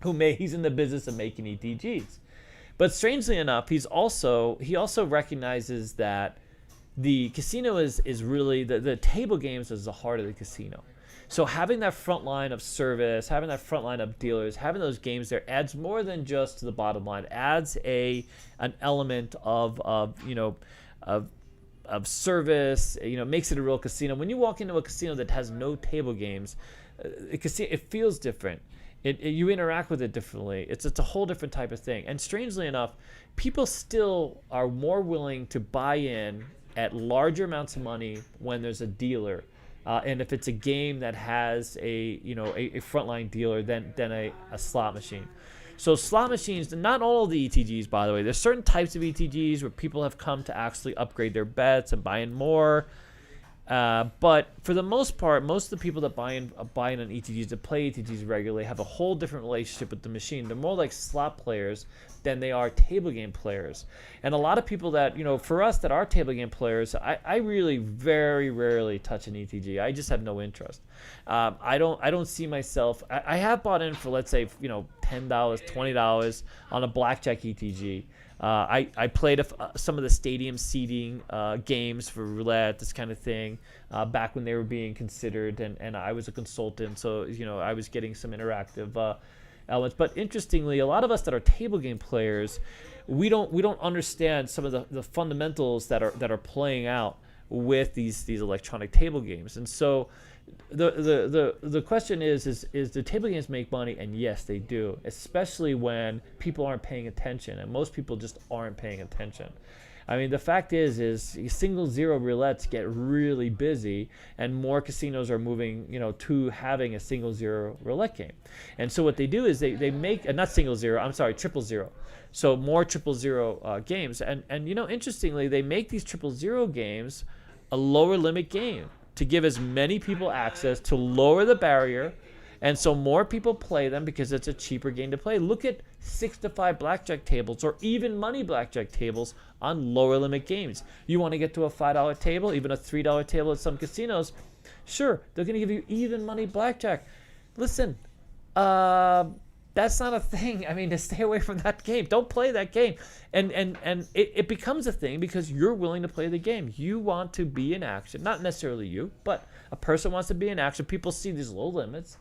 he's in the business of making ETGs. But strangely enough, he also recognizes that the casino is really the table games is the heart of the casino. So having that front line of service, having that front line of dealers, having those games there adds more than just to the bottom line. It adds an element of service. Makes it a real casino. When you walk into a casino that has no table games, it feels different. You interact with it differently. It's a whole different type of thing. And strangely enough, people still are more willing to buy in at larger amounts of money when there's a dealer. And if it's a game that has a frontline dealer than a slot machine. So slot machines, not all of the ETGs, by the way. There's certain types of ETGs where people have come to actually upgrade their bets and buy in more. But for the most part, most of the people that buy in on ETGs, that play ETGs regularly, have a whole different relationship with the machine. They're more like slot players than they are table game players. And a lot of people that, for us that are table game players, I really very rarely touch an ETG. I just have no interest. I don't see myself. I have bought in for, let's say, $10, $20 on a Blackjack ETG. I played some of the stadium seating games for roulette, this kind of thing, back when they were being considered, and I was a consultant, so I was getting some interactive elements. But interestingly, a lot of us that are table game players, we don't understand some of the fundamentals that are playing out with these electronic table games. And so the question is do table games make money? And yes, they do, especially when people aren't paying attention, and most people just aren't paying attention. I mean, the fact is single zero roulettes get really busy, and more casinos are moving, to having a single zero roulette game. And so what they do is they make not single zero, I'm sorry, triple zero. So more triple zero games, and interestingly, they make these triple zero games a lower limit game to give as many people access, to lower the barrier, and so more people play them because it's a cheaper game to play. Look at 6 to 5 blackjack tables or even money blackjack tables on lower limit games. You want to get to a $5 table, even a $3 table at some casinos, sure, they're going to give you even money blackjack. Listen, that's not a thing. I mean, to stay away from that game. Don't play that game. And it becomes a thing because you're willing to play the game. You want to be in action. Not necessarily you, but a person wants to be in action. People see these low limits.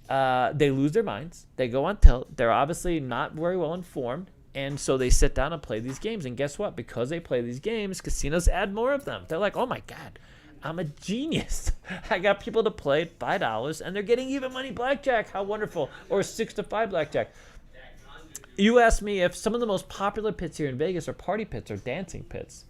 They lose their minds. They go on tilt. They're obviously not very well informed. And so they sit down and play these games. And guess what? Because they play these games, casinos add more of them. They're like, oh my God, I'm a genius. I got people to play at $5 and they're getting even money blackjack. How wonderful. Or 6 to 5 blackjack. You asked me if some of the most popular pits here in Vegas are party pits or dancing pits.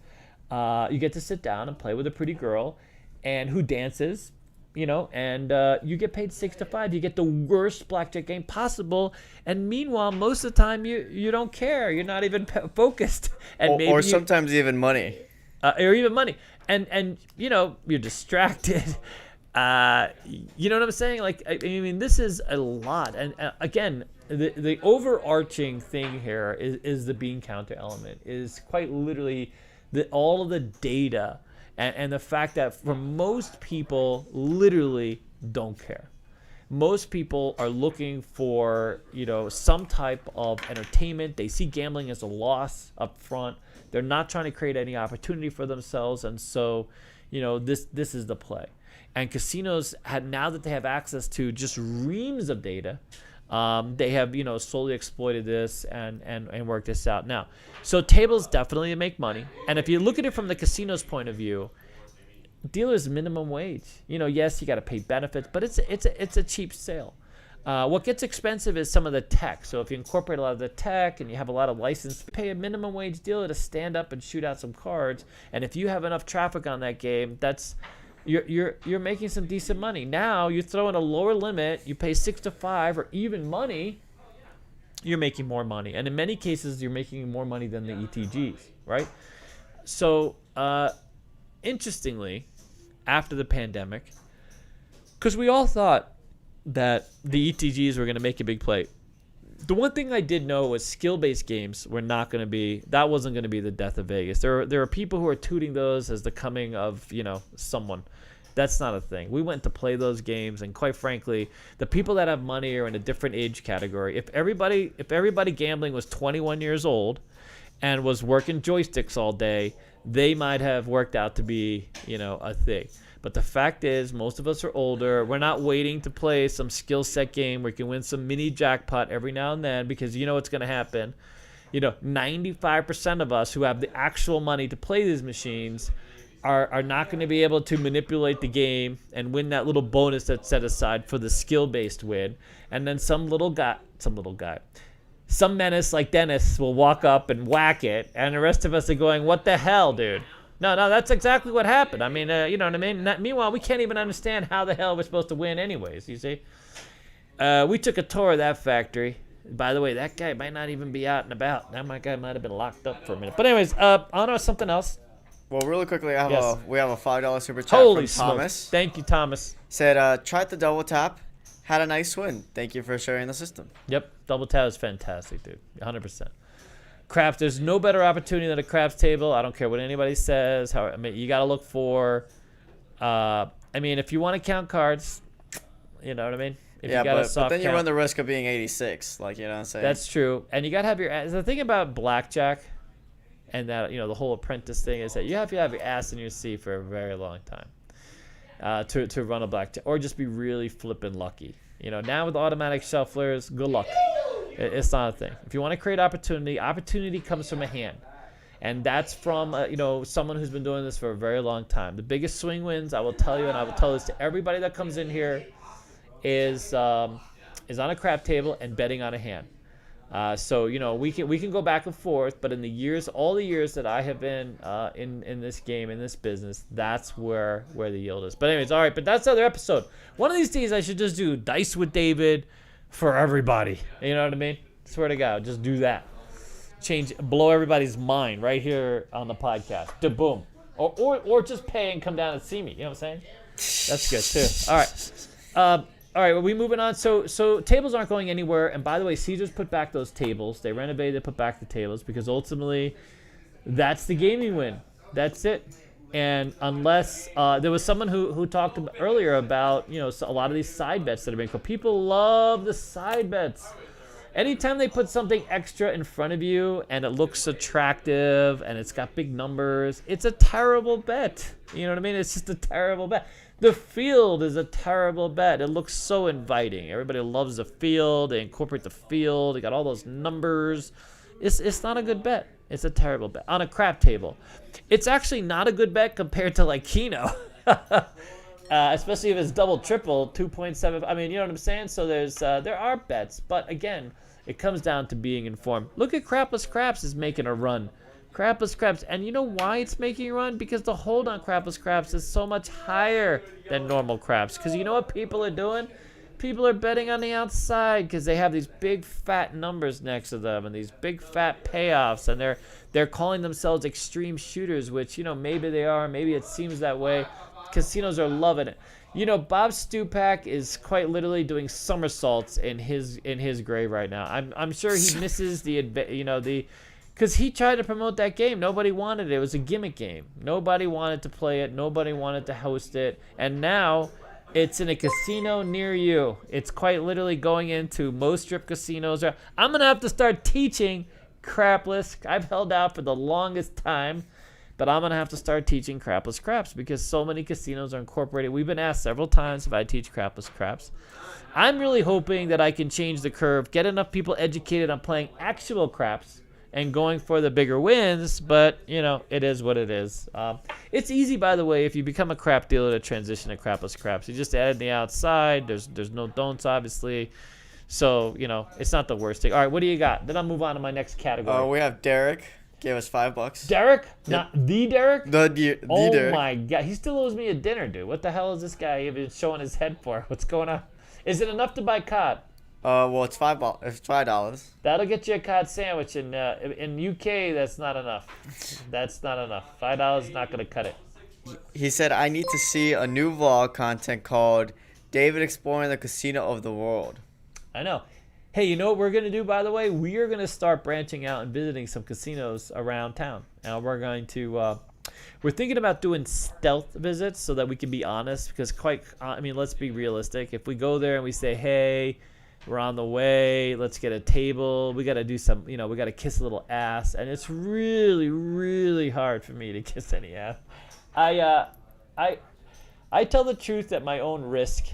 You get to sit down and play with a pretty girl and who dances, and you get paid 6 to 5. You get the worst blackjack game possible. And meanwhile, most of the time you don't care. You're not even focused. And or sometimes even money. Or even money. And you're distracted. You know what I'm saying? Like, I mean, this is a lot. And again, the overarching thing here is the bean counter element, is quite literally all of the data and the fact that for most people, literally don't care. Most people are looking for, some type of entertainment. They see gambling as a loss up front. They're not trying to create any opportunity for themselves. And so, this is the play. And casinos, now that they have access to just reams of data, they have, slowly exploited this and worked this out. Now, so tables definitely make money. And if you look at it from the casino's point of view, dealers minimum wage. Yes, you got to pay benefits, but it's a cheap sale. What gets expensive is some of the tech. So if you incorporate a lot of the tech and you have a lot of license, pay a minimum wage dealer to stand up and shoot out some cards. And if you have enough traffic on that game, that's you're making some decent money. Now you throw in a lower limit, you pay 6 to 5 or even money, you're making more money. And in many cases, you're making more money than the ETGs, right? So interestingly, after the pandemic, because we all thought that the ETGs were going to make a big play. The one thing I did know was skill-based games were not going to be, that wasn't going to be the death of Vegas. There are people who are tooting those as the coming of, someone. That's not a thing. We went to play those games, and quite frankly, the people that have money are in a different age category. If everybody gambling was 21 years old and was working joysticks all day, they might have worked out to be, a thing. But the fact is, most of us are older. We're not waiting to play some skill set game where you can win some mini jackpot every now and then, because you know what's going to happen. 95% of us who have the actual money to play these machines are not going to be able to manipulate the game and win that little bonus that's set aside for the skill-based win. And then some menace like Dennis will walk up and whack it, and the rest of us are going, what the hell, dude? No, that's exactly what happened. I mean, you know what I mean? Meanwhile, we can't even understand how the hell we're supposed to win anyways, you see? We took a tour of that factory. By the way, that guy might not even be out and about. That guy might have been locked up for a minute. But anyways, on to something else. Well, really quickly, we have a $5 super chat Holy from smokes. Thomas. Thank you, Thomas. Said, tried the double tap, had a nice win. Thank you for sharing the system. Yep, double tap is fantastic, dude. 100%. Craps, there's no better opportunity than a craps table. I don't care what anybody says. You got to look for. If you want to count cards, you know what I mean. If you got a soft but then you count, run the risk of being 86. Like, you know what I'm saying? That's true, and you got to have your. The thing about blackjack, and that the whole apprentice thing is that you have to have your ass in your seat for a very long time to run a blackjack, or just be really flippin' lucky. Now with automatic shufflers, good luck. It's not a thing. If you want to create opportunity comes from a hand. And that's from, someone who's been doing this for a very long time. The biggest swing wins, I will tell you, and I will tell this to everybody that comes in here, is on a crap table and betting on a hand. So we can go back and forth, but in all the years that I have been in this game, in this business, that's where the yield is. But anyways, all right, but that's the other episode. One of these days I should just do Dice with David for everybody. You know what I mean? Swear to God, just do that. Blow everybody's mind right here on the podcast. Boom. Or just pay and come down and see me. You know what I'm saying? That's good too. All right. All right, are we moving on? So tables aren't going anywhere. And by the way, Caesars put back those tables. They renovated, they put back the tables because ultimately that's the gaming win. That's it. And unless there was someone who talked earlier about, a lot of these side bets that are being called. People love the side bets. Anytime they put something extra in front of you and it looks attractive and it's got big numbers, it's a terrible bet. You know what I mean? It's just a terrible bet. The field is a terrible bet. It looks so inviting. Everybody loves the field. They incorporate the field. They got all those numbers. It's not a good bet. It's a terrible bet. On a crap table, it's actually not a good bet compared to like Keno. Especially if it's double, triple, 2.7. I mean, you know what I'm saying? So there are bets, but again, it comes down to being informed. Look at Crapless Craps is making a run. Crapless Craps, and you know why it's making a run? Because the hold on Crapless Craps is so much higher than normal craps. Because you know what people are doing? People are betting on the outside because they have these big fat numbers next to them and these big fat payoffs, and they're calling themselves extreme shooters, which maybe they are, maybe it seems that way. Casinos are loving it. Bob Stupak is quite literally doing somersaults in his grave right now. I'm sure he misses because he tried to promote that game. Nobody wanted it. It was a gimmick game. Nobody wanted to play it. Nobody wanted to host it. And now it's in a casino near you. It's quite literally going into most strip casinos. I'm going to have to start teaching Crapless. I've held out for the longest time. But I'm going to have to start teaching Crapless Craps because so many casinos are incorporated. We've been asked several times if I teach Crapless Craps. I'm really hoping that I can change the curve, get enough people educated on playing actual craps and going for the bigger wins, but, it is what it is. It's easy, by the way, if you become a crap dealer to transition to Crapless Craps. You just add the outside. There's no don'ts, obviously. So, it's not the worst thing. All right, what do you got? Then I'll move on to my next category. We have Derek. Gave us $5. Derek? Yep. Not the Derek? The Derek. Derek. My God. He still owes me a dinner, dude. What the hell is this guy even showing his head for? What's going on? Is it enough to buy cod? Well, it's $5. That'll get you a cod sandwich. In UK, that's not enough. That's not enough. $5 is not going to cut it. He said, I need to see a new vlog content called David Exploring the Casino of the World. I know. Hey, you know what we're going to do, by the way? We are going to start branching out and visiting some casinos around town. And we're going to, we're thinking about doing stealth visits so that we can be honest. Because let's be realistic. If we go there and we say, hey, we're on the way, let's get a table. We got to do some, we got to kiss a little ass. And it's really, really hard for me to kiss any ass. I tell the truth at my own risk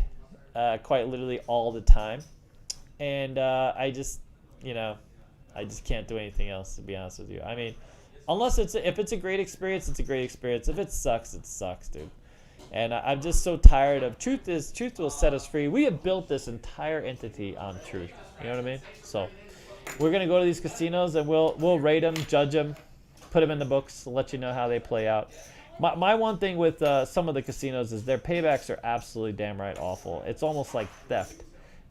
quite literally all the time. And I just can't do anything else, to be honest with you. I mean, unless if it's a great experience, it's a great experience. If it sucks, dude. And I'm just so tired of truth will set us free. We have built this entire entity on truth. You know what I mean? So we're gonna go to these casinos and we'll rate them, judge them, put them in the books, let you know how they play out. My one thing with some of the casinos is their paybacks are absolutely damn right awful. It's almost like theft.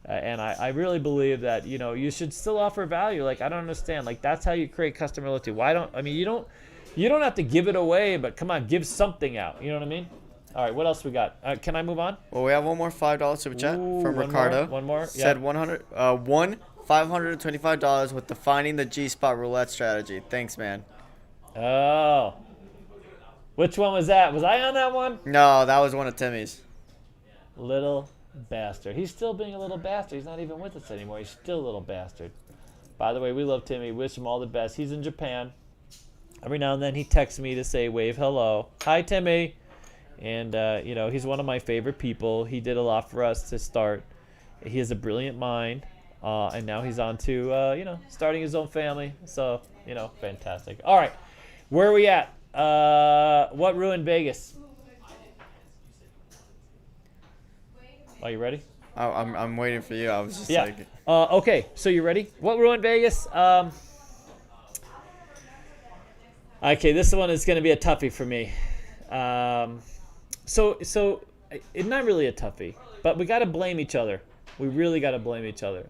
And I really believe that, you should still offer value. Like, I don't understand. Like, that's how you create customer loyalty. You don't have to give it away, but come on, give something out. You know what I mean? All right, what else we got? Can I move on? Well, we have one more $5 super chat from one Ricardo. One more. Said Yeah. $525 with defining the G-spot roulette strategy. Thanks, man. Oh. Which one was that? Was I on that one? No, that was one of Timmy's. Little bastard. He's still being a little bastard. He's not even with us anymore. He's still a little bastard. By the way, we love Timmy. Wish him all the best. He's in Japan. Every now and then he texts me to say wave hello. Hi, Timmy. And, he's one of my favorite people. He did a lot for us to start. He has a brilliant mind. And now he's on to, starting his own family. So, fantastic. All right. Where are we at? What ruined Vegas? Are you ready? I'm waiting for you. I was just like... Okay, so you ready? What ruined Vegas? Okay, this one is going to be a toughie for me. So it's not really a toughie, but we got to blame each other. We really got to blame each other.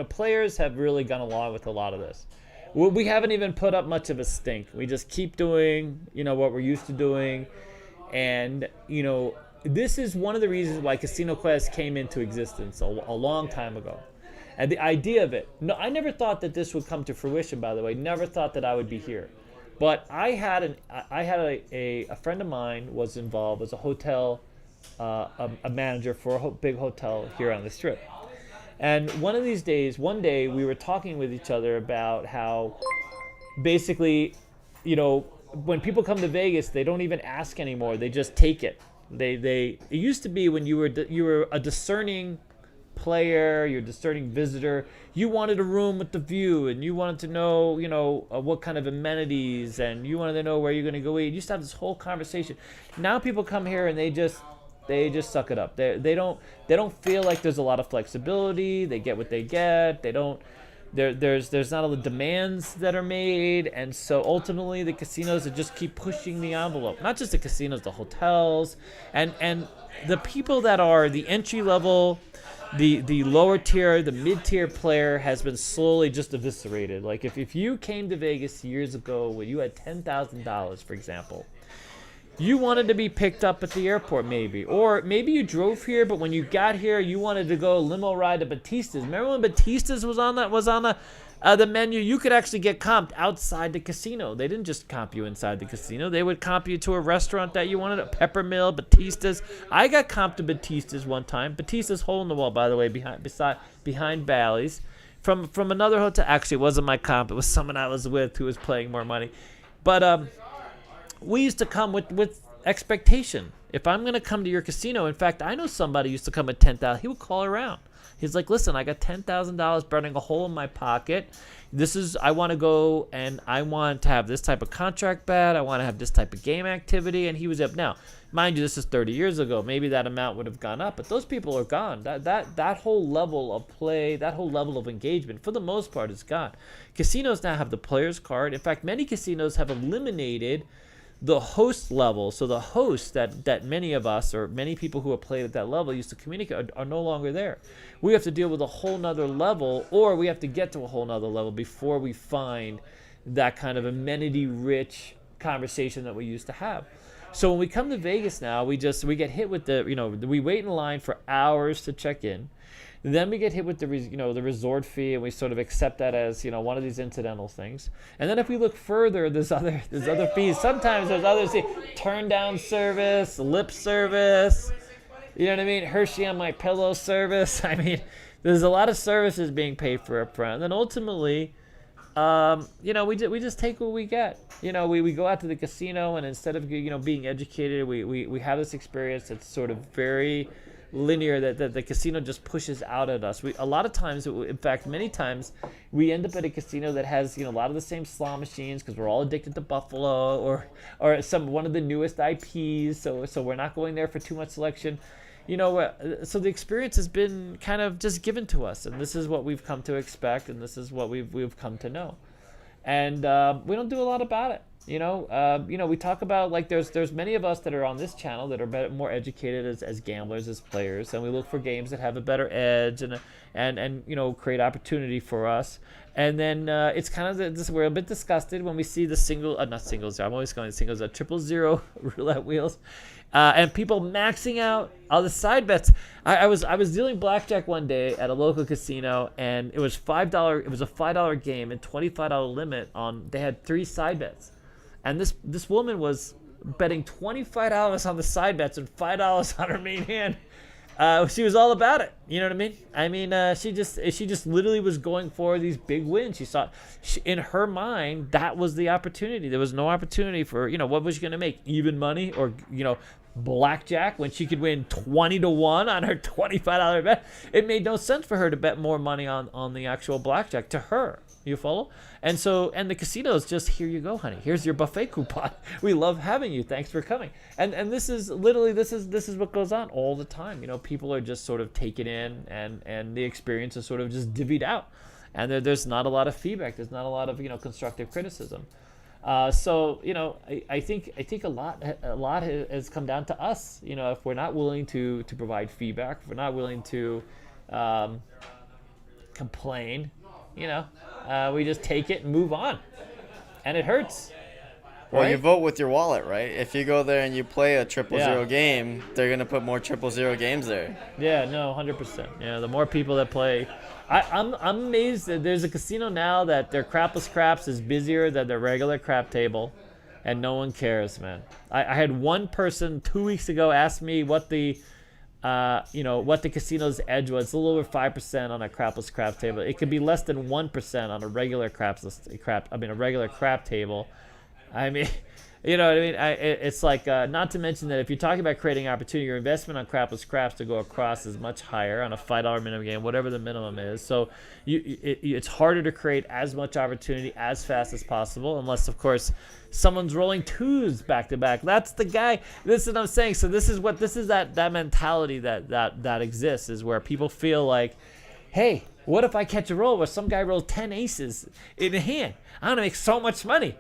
Players have really gone along with a lot of this. We haven't even put up much of a stink. We just keep doing, what we're used to doing. And, this is one of the reasons why Casino Quest came into existence a long time ago. And the idea of it, no, I never thought that this would come to fruition, by the way. Never thought that I would be here. But I had a friend of mine was involved as a hotel, a manager for a big hotel here on the Strip. And one day we were talking with each other about how basically, when people come to Vegas, they don't even ask anymore. They just take it. It used to be when you were a discerning player, you're a discerning visitor, you wanted a room with the view, and you wanted to know, what kind of amenities, and you wanted to know where you're going to go eat. You used to have this whole conversation. Now people come here and they just suck it up. They don't feel like there's a lot of flexibility. They get what they get. There's not all the demands that are made, and so ultimately the casinos just keep pushing the envelope. Not just the casinos, the hotels, and the people that are the entry level, the lower tier, the mid tier player has been slowly just eviscerated. Like if you came to Vegas years ago when you had $10,000, for example, you wanted to be picked up at the airport maybe. Or maybe you drove here, but when you got here, you wanted to go limo ride to Batista's. Remember when Batista's was on the menu? You could actually get comped outside the casino. They didn't just comp you inside the casino. They would comp you to a restaurant that you wanted, a Peppermill, Batista's. I got comped to Batista's one time. Batista's hole in the wall, by the way, behind Bally's. From another hotel. Actually, it wasn't my comp. It was someone I was with who was paying more money. But we used to come with expectation. If I'm going to come to your casino, in fact, I know somebody used to come at $10,000. He would call around. He's like, listen, I got $10,000 burning a hole in my pocket. I want to go and I want to have this type of contract bet. I want to have this type of game activity. And he was up. Now, mind you, this is 30 years ago. Maybe that amount would have gone up, but those people are gone. That whole level of play, that whole level of engagement, for the most part, is gone. Casinos now have the player's card. In fact, many casinos have eliminated the host level. So the hosts that many of us or many people who have played at that level used to communicate are no longer there. We have to deal with a whole nother level, or we have to get to a whole nother level before we find that kind of amenity-rich conversation that we used to have. So when we come to Vegas now, we get hit with we wait in line for hours to check in. Then we get hit with the resort fee, and we sort of accept that as one of these incidental things. And then if we look further, there's other fees. Sometimes there's other fees: turn down service, lip service. You know what I mean? Hershey on my pillow service. I mean, there's a lot of services being paid for up front. And then ultimately, we just take what we get. We go out to the casino, and instead of being educated, we have this experience that's sort of very linear that the casino just pushes out at us. A lot of times, in fact, many times, we end up at a casino that has a lot of the same slot machines because we're all addicted to Buffalo or one of the newest IPs. So we're not going there for too much selection. So the experience has been kind of just given to us, and this is what we've come to expect, and this is what we've come to know, and we don't do a lot about it. We talk about like there's many of us that are on this channel that are more educated as gamblers, as players, and we look for games that have a better edge and create opportunity for us. And then it's kind of we're a bit disgusted when we see the not singles. I'm always going singles. Triple zero roulette wheels, and people maxing out all the side bets. I was dealing blackjack one day at a local casino, and it was $5. It was a $5 game and $25 limit on. They had 3 side bets, and this woman was betting $25 on the side bets and $5 on her main hand. She was all about it. You know what I mean? She just literally was going for these big wins. In her mind, that was the opportunity. There was no opportunity for, what was she going to make? Even money or, blackjack when she could win 20-1 on her $25 bet. It made no sense for her to bet more money on the actual blackjack to her. You follow? And the casinos just, here you go, honey. Here's your buffet coupon. We love having you. Thanks for coming. And this is literally this is what goes on all the time. People are just sort of taken in, and the experience is sort of just divvied out. And there's not a lot of feedback. There's not a lot of constructive criticism. So I think a lot has come down to us. If we're not willing to provide feedback, if we're not willing to complain. We just take it and move on, and it hurts. Well, right? You vote with your wallet, right? If you go there and you play a 000 game, they're gonna put more 000 games there. Yeah, no, 100%. Yeah, the more people that play, I'm amazed that there's a casino now that their crapless craps is busier than their regular crap table, and no one cares, man. I had one person 2 weeks ago ask me what the casino's edge was. It's a little over 5% on a crapless crap table. It could be less than 1% on a regular a regular crap table. I mean, you know what I mean? It's like, not to mention that if you're talking about creating opportunity, your investment on crapless craps to go across is much higher on a $5 minimum game, whatever the minimum is. So it's harder to create as much opportunity as fast as possible, unless, of course, someone's rolling 2s back to back. That's the guy. This is what I'm saying. So this is that mentality that exists, is where people feel like, hey, what if I catch a roll where some guy rolls 10 aces in a hand? I'm gonna make so much money.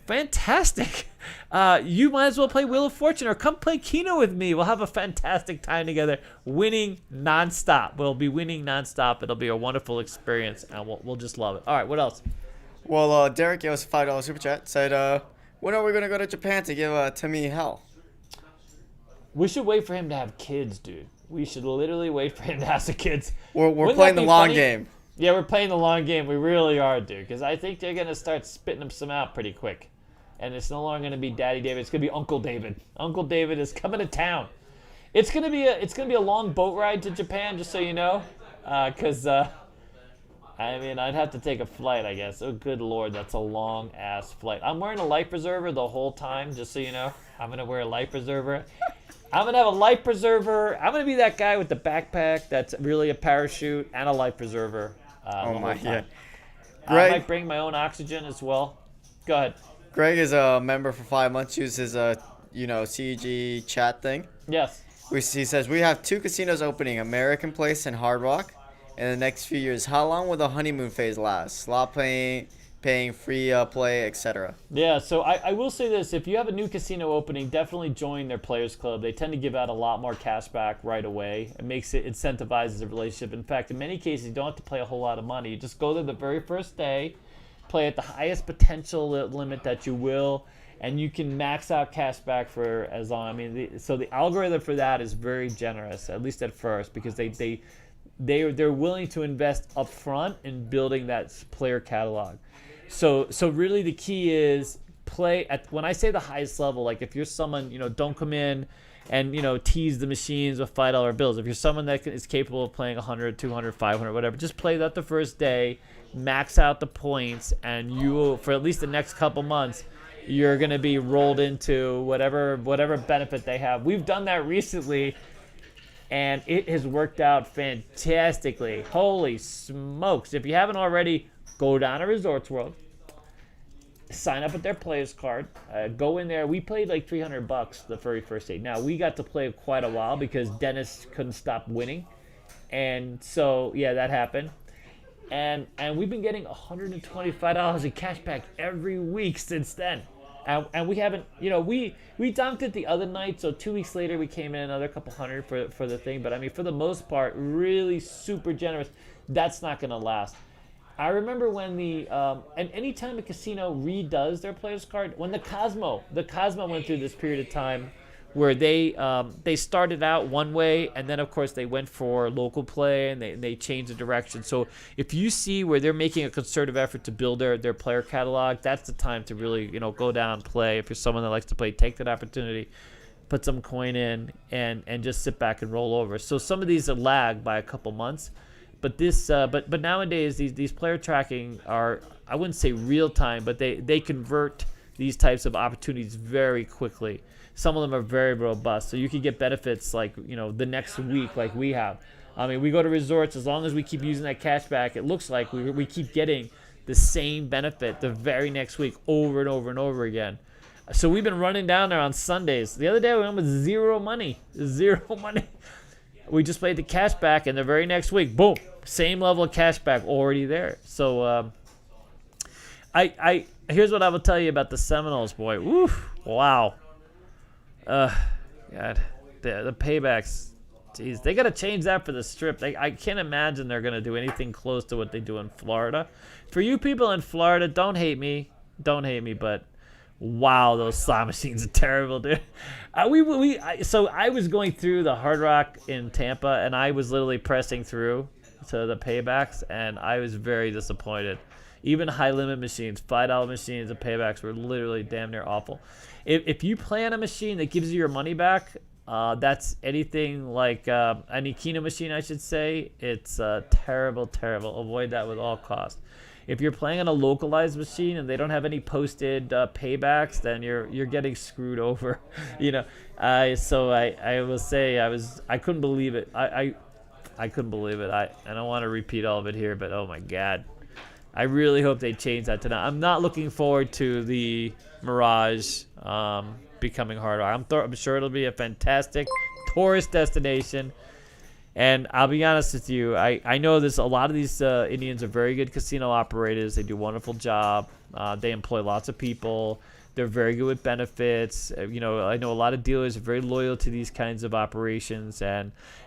Fantastic. You might as well play Wheel of Fortune or come play Keno with me. We'll have a fantastic time together, winning nonstop. We'll be winning nonstop. It'll be a wonderful experience, and we'll just love it. All right, what else? Well, Derek gave us a $5 super chat. Said, when are we going to go to Japan to give Timmy hell? We should wait for him to have kids, dude. We should literally wait for him to have some kids. We're playing the long game. Yeah, we're playing the long game. We really are, dude. Because I think they're going to start spitting them some out pretty quick. And it's no longer going to be Daddy David. It's going to be Uncle David. Uncle David is coming to town. It's going to be a long boat ride to Japan, just so you know. Because, I'd have to take a flight, I guess. Oh, good Lord, that's a long-ass flight. I'm wearing a life preserver the whole time, just so you know. I'm going to wear a life preserver. I'm going to have a life preserver. I'm going to be that guy with the backpack that's really a parachute and a life preserger. Oh, my God. I might bring my own oxygen as well. Go ahead. Greg is a member for 5 months. Uses CEG chat thing. Yes. He says, we have 2 casinos opening, American Place and Hard Rock, in the next few years. How long will the honeymoon phase last? Slot paying, free play, etc. Yeah, so I will say this. If you have a new casino opening, definitely join their Players Club. They tend to give out a lot more cash back right away. It incentivizes the relationship. In fact, in many cases, you don't have to play a whole lot of money. You just go there the very first day, play at the highest potential limit that you will, and you can max out cash back for as long. So the algorithm for that is very generous, at least at first, because they're willing to invest up front in building that player catalog. So really the key is play at, when I say the highest level, like if you're someone, don't come in and, tease the machines with $5 bills. If you're someone that is capable of playing 100, 200, 500, whatever, just play that the first day, max out the points, and you will, for at least the next couple months, you're going to be rolled into whatever benefit they have. We've done that recently, and it has worked out fantastically. Holy smokes. If you haven't already, go down to Resorts World, sign up with their players card, go in there. We played like $300 the very first day. Now, we got to play quite a while because Dennis couldn't stop winning. And so, yeah, that happened. And we've been getting $125 in cash back every week since then. And we haven't, we dunked it the other night, so 2 weeks later we came in another couple hundred for the thing. But I mean, for the most part, really super generous. That's not going to last. I remember when and anytime a casino redoes their players card, when the Cosmo went through this period of time where they started out one way, and then of course they went for local play, and they changed the direction. So if you see where they're making a concerted effort to build their player catalog, that's the time to really go down and play. If you're someone that likes to play, take that opportunity, put some coin in, and just sit back and roll over. So some of these are lagged by a couple months, but but nowadays these player tracking are, I wouldn't say real time, but they convert these types of opportunities very quickly. Some of them are very robust, so you can get benefits like the next week, like we have. I mean, we go to resorts, as long as we keep using that cash back, it looks like we keep getting the same benefit the very next week over and over and over again. So we've been running down there on Sundays. The other day we went with zero money. We just played the cash back, and the very next week, boom, same level of cash back already there. So I here's what I will tell you about the Seminoles, boy. Woof, wow. God, the paybacks, geez, they got to change that for the Strip. I can't imagine they're going to do anything close to what they do in Florida. For you people in Florida, don't hate me, but wow, those slot machines are terrible, dude. So I was going through the Hard Rock in Tampa, and I was literally pressing through to the paybacks, and I was very disappointed. Even high limit machines, $5 machines, the paybacks were literally damn near awful. If you play on a machine that gives you your money back, that's anything like any Keno machine, I should say. It's terrible, terrible. Avoid that with all costs. If you're playing on a localized machine and they don't have any posted paybacks, then you're getting screwed over. So I will say I couldn't believe it. I couldn't believe it. I don't want to repeat all of it here, but oh my God. I really hope they change that tonight. I'm not looking forward to the Mirage becoming Hard Rock. I'm sure it'll be a fantastic tourist destination. And I'll be honest with you, I know a lot of these Indians are very good casino operators. They do a wonderful job. They employ lots of people. They're very good with benefits. I know a lot of dealers are very loyal to these kinds of operations,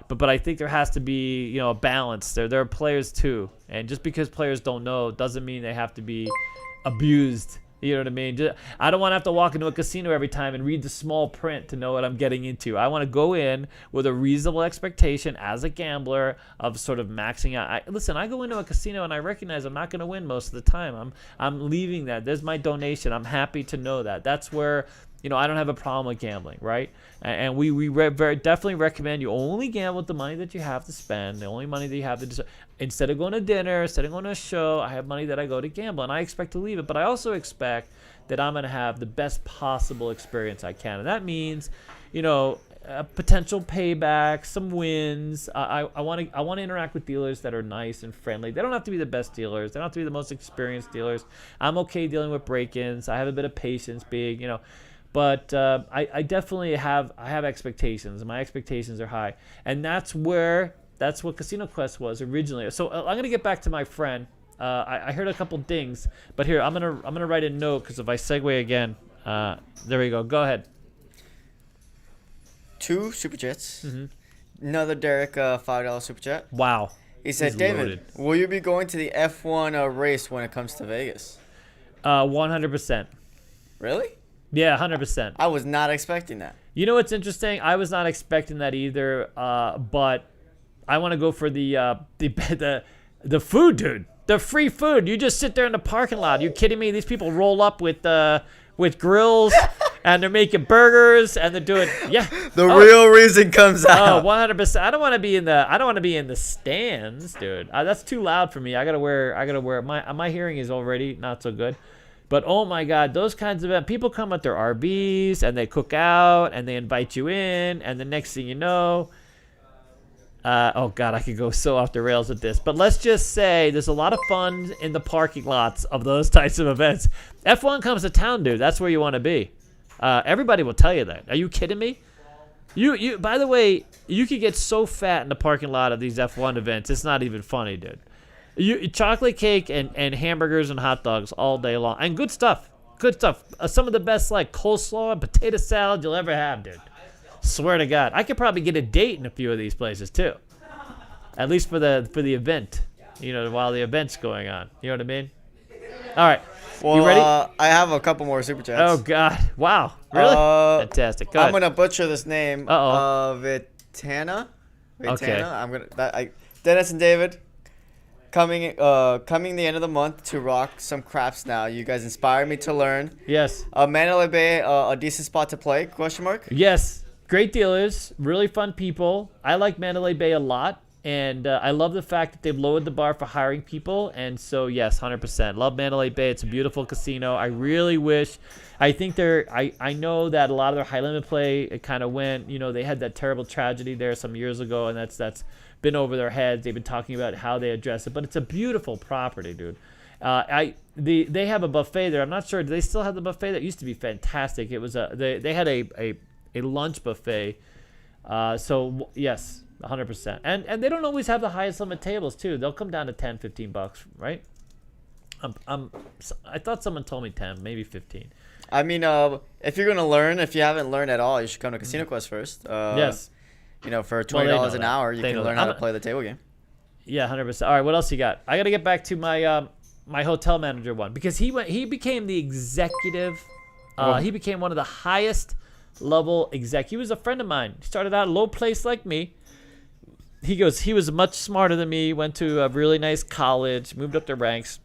but I think there has to be a balance. There are players too, and just because players don't know doesn't mean they have to be abused. You know what I mean? I don't want to have to walk into a casino every time and read the small print to know what I'm getting into. I want to go in with a reasonable expectation as a gambler of sort of maxing out. I go into a casino and I recognize I'm not going to win most of the time. I'm leaving that. There's my donation. I'm happy to know that. That's where I don't have a problem with gambling, right? And we very definitely recommend you only gamble with the money that you have to spend, the only money that you have to instead of going to dinner, instead of going to a show, I have money that I go to gamble, and I expect to leave it. But I also expect that I'm going to have the best possible experience I can, and that means, a potential payback, some wins. I want to interact with dealers that are nice and friendly. They don't have to be the best dealers. They don't have to be the most experienced dealers. I'm okay dealing with break-ins. I have a bit of patience, But I definitely have expectations. My expectations are high, and that's what Casino Quest was originally. So I'm gonna get back to my friend. I heard a couple dings, but here I'm gonna write a note because if I segue again, there we go. Go ahead. 2 super chats. Mm-hmm. Another Derek $5 super chat. Wow. He said, David, will you be going to the F1 race when it comes to Vegas? 100%. Really? Yeah, 100%. I was not expecting that. You know what's interesting? I was not expecting that either. But I want to go for the food, dude. The free food. You just sit there in the parking lot. Are you kidding me? These people roll up with grills and they're making burgers and they're doing The real reason comes out. 100%. I don't want to be in the stands, dude. That's too loud for me. I gotta wear my hearing is already not so good. But oh my God, those kinds of people come with their RVs and they cook out and they invite you in, and the next thing you know, oh God, I could go so off the rails with this. But let's just say there's a lot of fun in the parking lots of those types of events. F1 comes to town, dude. That's where you want to be. Everybody will tell you that. Are you kidding me? You. By the way, you could get so fat in the parking lot of these F1 events. It's not even funny, dude. Chocolate cake and hamburgers and hot dogs all day long, and good stuff. good stuff. Some of the best like coleslaw and potato salad you'll ever have, dude. Swear to God, I could probably get a date in a few of these places too. At least for the event, while the event's going on. You know what I mean? All right. Well, you ready? I have a couple more super chats. Oh God! Wow. Really? Fantastic. Go I'm ahead. gonna butcher this name. Vitana. Okay. Dennis and David. Coming the end of the month to rock some craps now. You guys inspired me to learn. Yes. Mandalay Bay, a decent spot to play? ? Yes. Great dealers. Really fun people. I like Mandalay Bay a lot. And I love the fact that they've lowered the bar for hiring people. And so, yes, 100%. Love Mandalay Bay. It's a beautiful casino. I really wish. I think I know that a lot of their high limit play, it kind of went, they had that terrible tragedy there some years ago. And that's been over their heads. They've been talking about how they address it. But it's a beautiful property, dude. They have a buffet there. I'm not sure. Do they still have the buffet? That used to be fantastic. It was they had a lunch buffet. So, yes. 100%. And they don't always have the highest limit tables too. They'll come down to $10-15, right? I thought someone told me 10, maybe 15. I mean, if you're gonna learn, if you haven't learned at all, you should come to Casino Quest first. Yes. For $20 an hour, you can learn how to play the table game. Yeah, 100%. All right, what else you got? I got to get back to my my hotel manager one because he became the executive. He became one of the highest level exec. He was a friend of mine. He started out a low place like me. He goes, he was much smarter than me, went to a really nice college, moved up the ranks.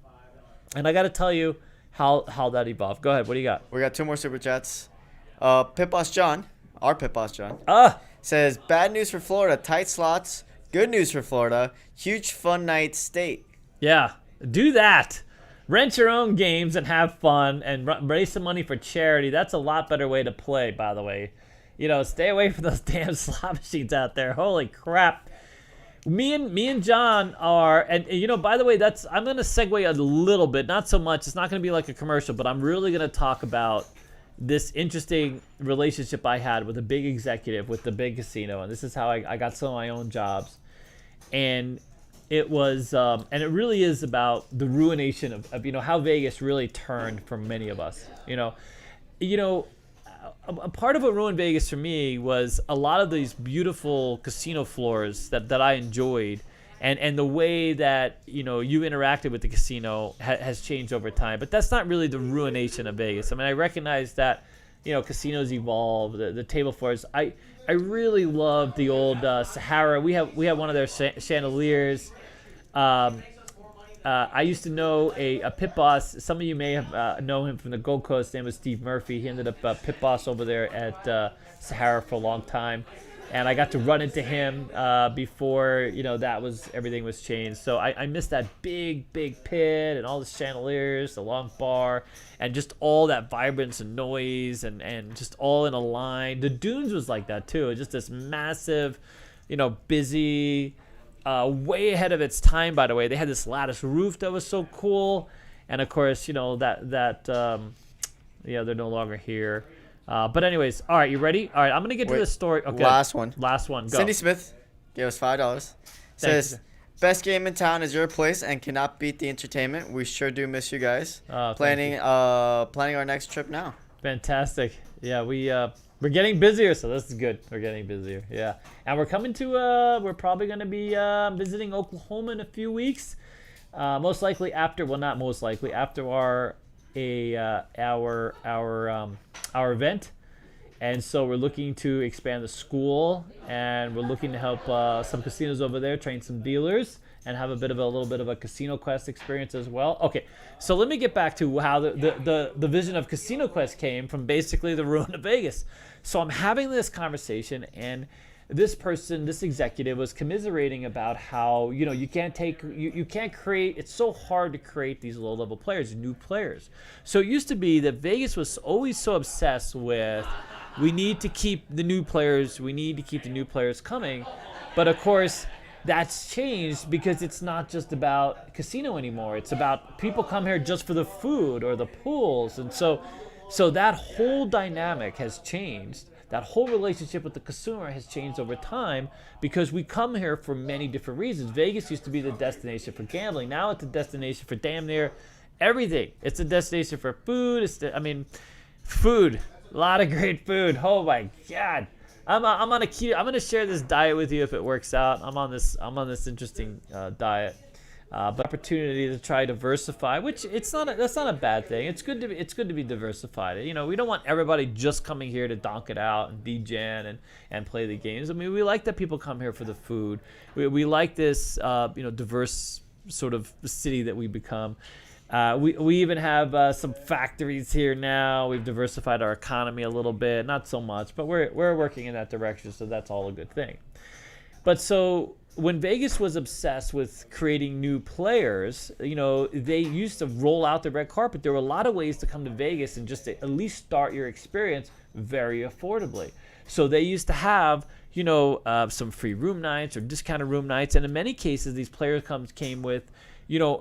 And I got to tell you how that evolved. Go ahead. What do you got? We got two more super chats. Pit Boss John, our Pit Boss John, says, bad news for Florida, tight slots. Good news for Florida, huge fun night state. Yeah, do that. Rent your own games and have fun and raise some money for charity. That's a lot better way to play, by the way. Stay away from those damn slot machines out there. Holy crap. Me and John are, and by the way, I'm going to segue a little bit, not so much. It's not going to be like a commercial, but I'm really going to talk about this interesting relationship I had with a big executive with the big casino. And this is how I got some of my own jobs. And it was, and it really is about the ruination of how Vegas really turned for many of us. A part of what ruined Vegas for me was a lot of these beautiful casino floors that I enjoyed, and the way that you interacted with the casino has changed over time. But that's not really the ruination of Vegas. I mean, I recognize that casinos evolve, the table floors. I really love the old Sahara. We have one of their chandeliers. I used to know a pit boss. Some of you may have know him from the Gold Coast. His name was Steve Murphy. He ended up pit boss over there at Sahara for a long time, and I got to run into him before everything was changed. So I missed that big pit and all the chandeliers, the long bar, and just all that vibrance and noise and just all in a line. The Dunes was like that too. It's just this massive, busy. Way ahead of its time, by the way. They had this lattice roof that was so cool, and of course, they're no longer here. But anyways, all right, you ready? All right, I'm gonna get to the story. Okay, last one. Go. Cindy Smith gave us $5. Says, best game in town is your place and cannot beat the entertainment. We sure do miss you guys. Planning our next trip now. Fantastic. Yeah, we're getting busier, so this is good. We're getting busier, yeah. And we're coming to, we're probably going to be visiting Oklahoma in a few weeks. Most likely after, well, not most likely, after our event. And so we're looking to expand the school, and we're looking to help some casinos over there, train some dealers, and have a little bit of a Casino Quest experience as well. Okay, so let me get back to how the vision of Casino Quest came from basically the ruin of Vegas. So I'm having this conversation, and this executive was commiserating about how you can't create. It's so hard to create these low-level players, new players. So it used to be that Vegas was always so obsessed with we need to keep the new players. We need to keep the new players coming, but of course. That's changed because it's not just about casino anymore. It's about people come here just for the food or the pools. And so that whole dynamic has changed. That whole relationship with the consumer has changed over time because we come here for many different reasons. Vegas used to be the destination for gambling. Now it's a destination for damn near everything. It's a destination for food. Food. A lot of great food. Oh my God. I'm on a keto. I'm gonna share this diet with you if it works out. I'm on this interesting diet, but opportunity to try diversify, which that's not a bad thing. It's good to be diversified. You know, we don't want everybody just coming here to donk it out and DJ and play the games. I mean, we like that people come here for the food. We like this diverse sort of city that we become. We even have some factories here now. We've diversified our economy a little bit, not so much, but we're working in that direction, so that's all a good thing. But so when Vegas was obsessed with creating new players, they used to roll out the red carpet. There were a lot of ways to come to Vegas and just to at least start your experience very affordably. So they used to have some free room nights or discounted room nights, and in many cases these players came with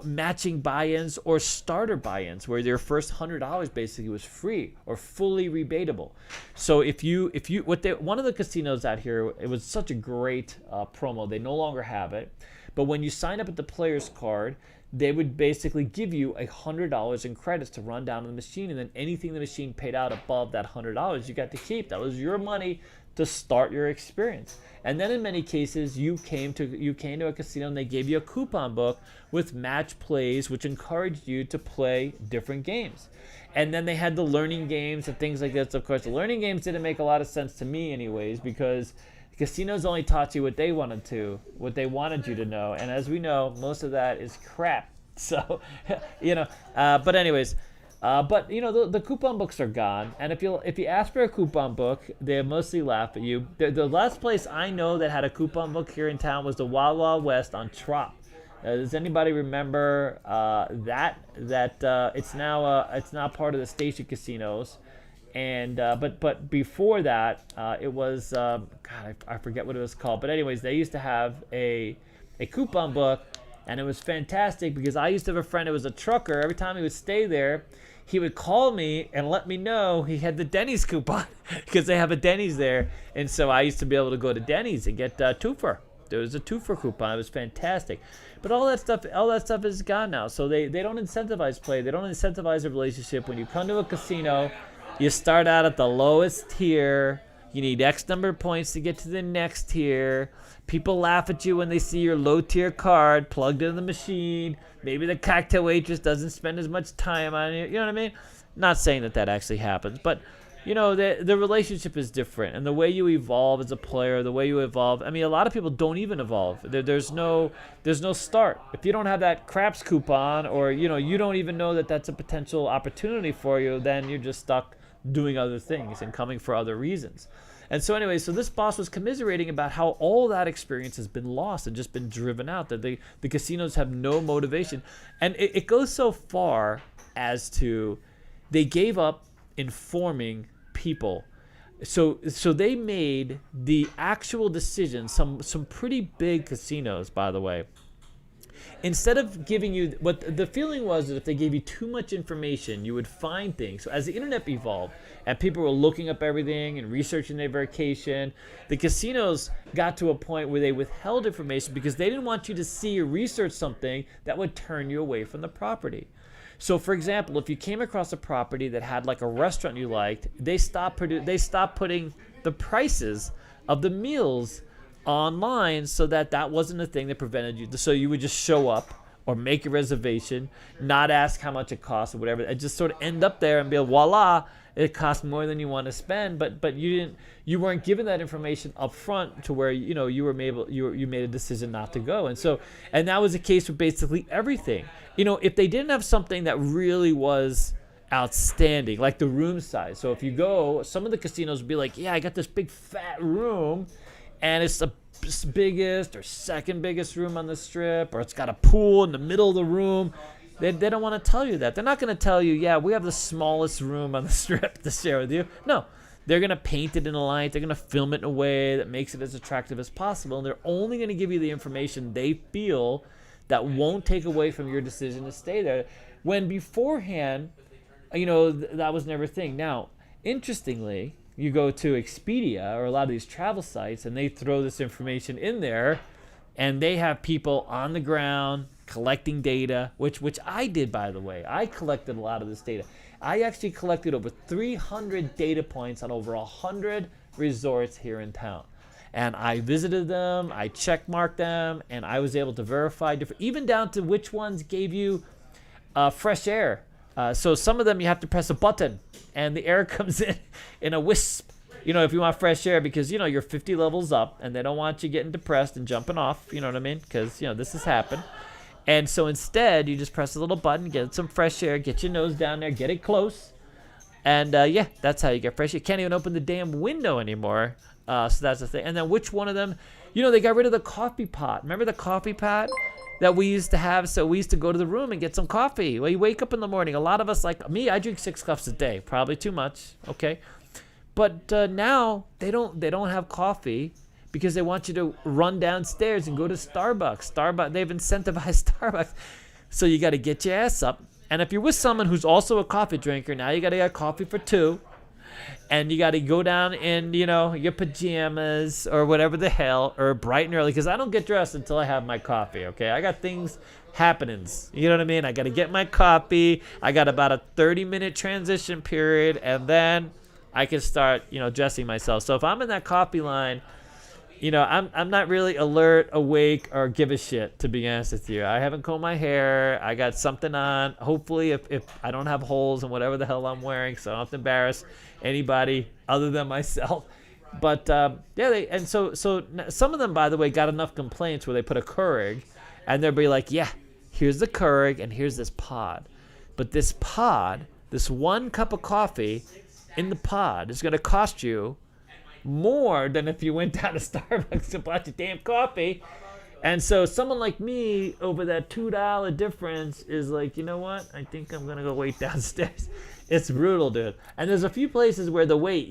matching buy-ins or starter buy-ins where their first $100 basically was free or fully rebatable. So one of the casinos out here, it was such a great promo. They no longer have it, but when you sign up at the player's card, they would basically give you $100 in credits to run down to the machine, and then anything the machine paid out above that $100 you got to keep. That was your money to start your experience. And then in many cases, you came to a casino and they gave you a coupon book with match plays, which encouraged you to play different games. And then they had the learning games and things like this. Of course, the learning games didn't make a lot of sense to me anyways, because casinos only taught you what they wanted you to know. And as we know, most of that is crap. So, but anyways, the coupon books are gone, and if you ask for a coupon book, they mostly laugh at you. The last place I know that had a coupon book here in town was the Wild Wild West on Trop. Does anybody remember that? It's now part of the Station Casinos, and but before that, it was I forget what it was called. But anyways, they used to have a coupon book, and it was fantastic because I used to have a friend who was a trucker. Every time he would stay there, he would call me and let me know he had the Denny's coupon because they have a Denny's there. And so I used to be able to go to Denny's and get twofer. There was a twofer coupon. It was fantastic. But all that stuff is gone now. So they don't incentivize play. They don't incentivize a relationship. When you come to a casino, you start out at the lowest tier. You need X number of points to get to the next tier. People laugh at you when they see your low-tier card plugged into the machine. Maybe the cocktail waitress doesn't spend as much time on it. You know what I mean? Not saying that actually happens, but the relationship is different, and the way you evolve as a player, the way you evolve. I mean, a lot of people don't even evolve. There's no start. If you don't have that craps coupon, or you don't even know that that's a potential opportunity for you, then you're just stuck doing other things and coming for other reasons. And so anyway, so this boss was commiserating about how all that experience has been lost and just been driven out, that the casinos have no motivation. And it goes so far as to they gave up informing people. So they made the actual decision, some pretty big casinos, by the way. Instead of giving you, what the feeling was that if they gave you too much information, you would find things. So as the internet evolved and people were looking up everything and researching their vacation, the casinos got to a point where they withheld information because they didn't want you to see or research something that would turn you away from the property. So for example, if you came across a property that had like a restaurant you liked, they stopped putting the prices of the meals online, so that wasn't a thing that prevented you. So you would just show up or make a reservation, not ask how much it costs or whatever, and just sort of end up there and be like, voila, it costs more than you want to spend, but you weren't given that information up front to where you made a decision not to go. And that was the case with basically everything. If they didn't have something that really was outstanding, like the room size. So if you go, some of the casinos would be like, yeah, I got this big fat room, and it's the biggest or second biggest room on the strip, or it's got a pool in the middle of the room. They don't want to tell you that. They're not going to tell you, yeah, we have the smallest room on the strip to share with you. No, they're going to paint it in a light. They're going to film it in a way that makes it as attractive as possible, and they're only going to give you the information they feel that won't take away from your decision to stay there. When beforehand, that was never a thing. Now, interestingly, you go to Expedia or a lot of these travel sites, and they throw this information in there, and they have people on the ground collecting data, which I did, by the way. I collected a lot of this data. I actually collected over 300 data points on over 100 resorts here in town. And I visited them, I check marked them, and I was able to verify even down to which ones gave you fresh air. So some of them you have to press a button and the air comes in a wisp, if you want fresh air, because, you're 50 levels up and they don't want you getting depressed and jumping off, you know what I mean? Because, this has happened. And so instead, you just press a little button, get some fresh air, get your nose down there, get it close. And yeah, that's how you get fresh air. You can't even open the damn window anymore. So that's the thing. And then which one of them, they got rid of the coffee pot. Remember the coffee pot that we used to have? So we used to go to the room and get some coffee. Well, you wake up in the morning. A lot of us, like me, I drink 6 cups a day. Probably too much. Okay. But now they don't have coffee because they want you to run downstairs and go to Starbucks. They've incentivized Starbucks. So you got to get your ass up. And if you're with someone who's also a coffee drinker, now you got to get coffee for 2. And you got to go down in, your pajamas or whatever the hell, or bright and early, because I don't get dressed until I have my coffee, okay? I got things happenings, you know what I mean? I got to get my coffee. I got about a 30-minute transition period, and then I can start, dressing myself. So if I'm in that coffee line, I'm not really alert, awake, or give a shit, to be honest with you. I haven't combed my hair. I got something on. Hopefully, if I don't have holes in whatever the hell I'm wearing, so I don't have to embarrass anybody other than myself. But, yeah, so some of them, by the way, got enough complaints where they put a Keurig, and they'll be like, yeah, here's the Keurig, and here's this pod. But this pod, this 1 cup of coffee in the pod is going to cost you more than if you went down to Starbucks and bought your damn coffee. And so someone like me, over that $2 difference, is like, you know what? I think I'm going to go wait downstairs. It's brutal, dude. And there's a few places where the wait,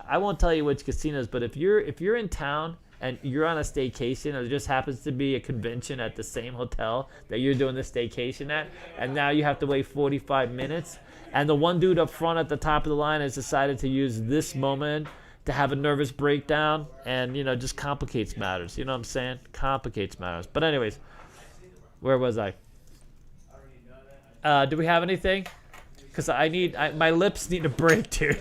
I won't tell you which casinos, but if you're in town and you're on a staycation, and there just happens to be a convention at the same hotel that you're doing the staycation at, and now you have to wait 45 minutes, and the one dude up front at the top of the line has decided to use this moment to have a nervous breakdown, and just complicates matters. You know what I'm saying? Complicates matters. But anyways, where was I? Do we have anything? Because my lips need a break, dude.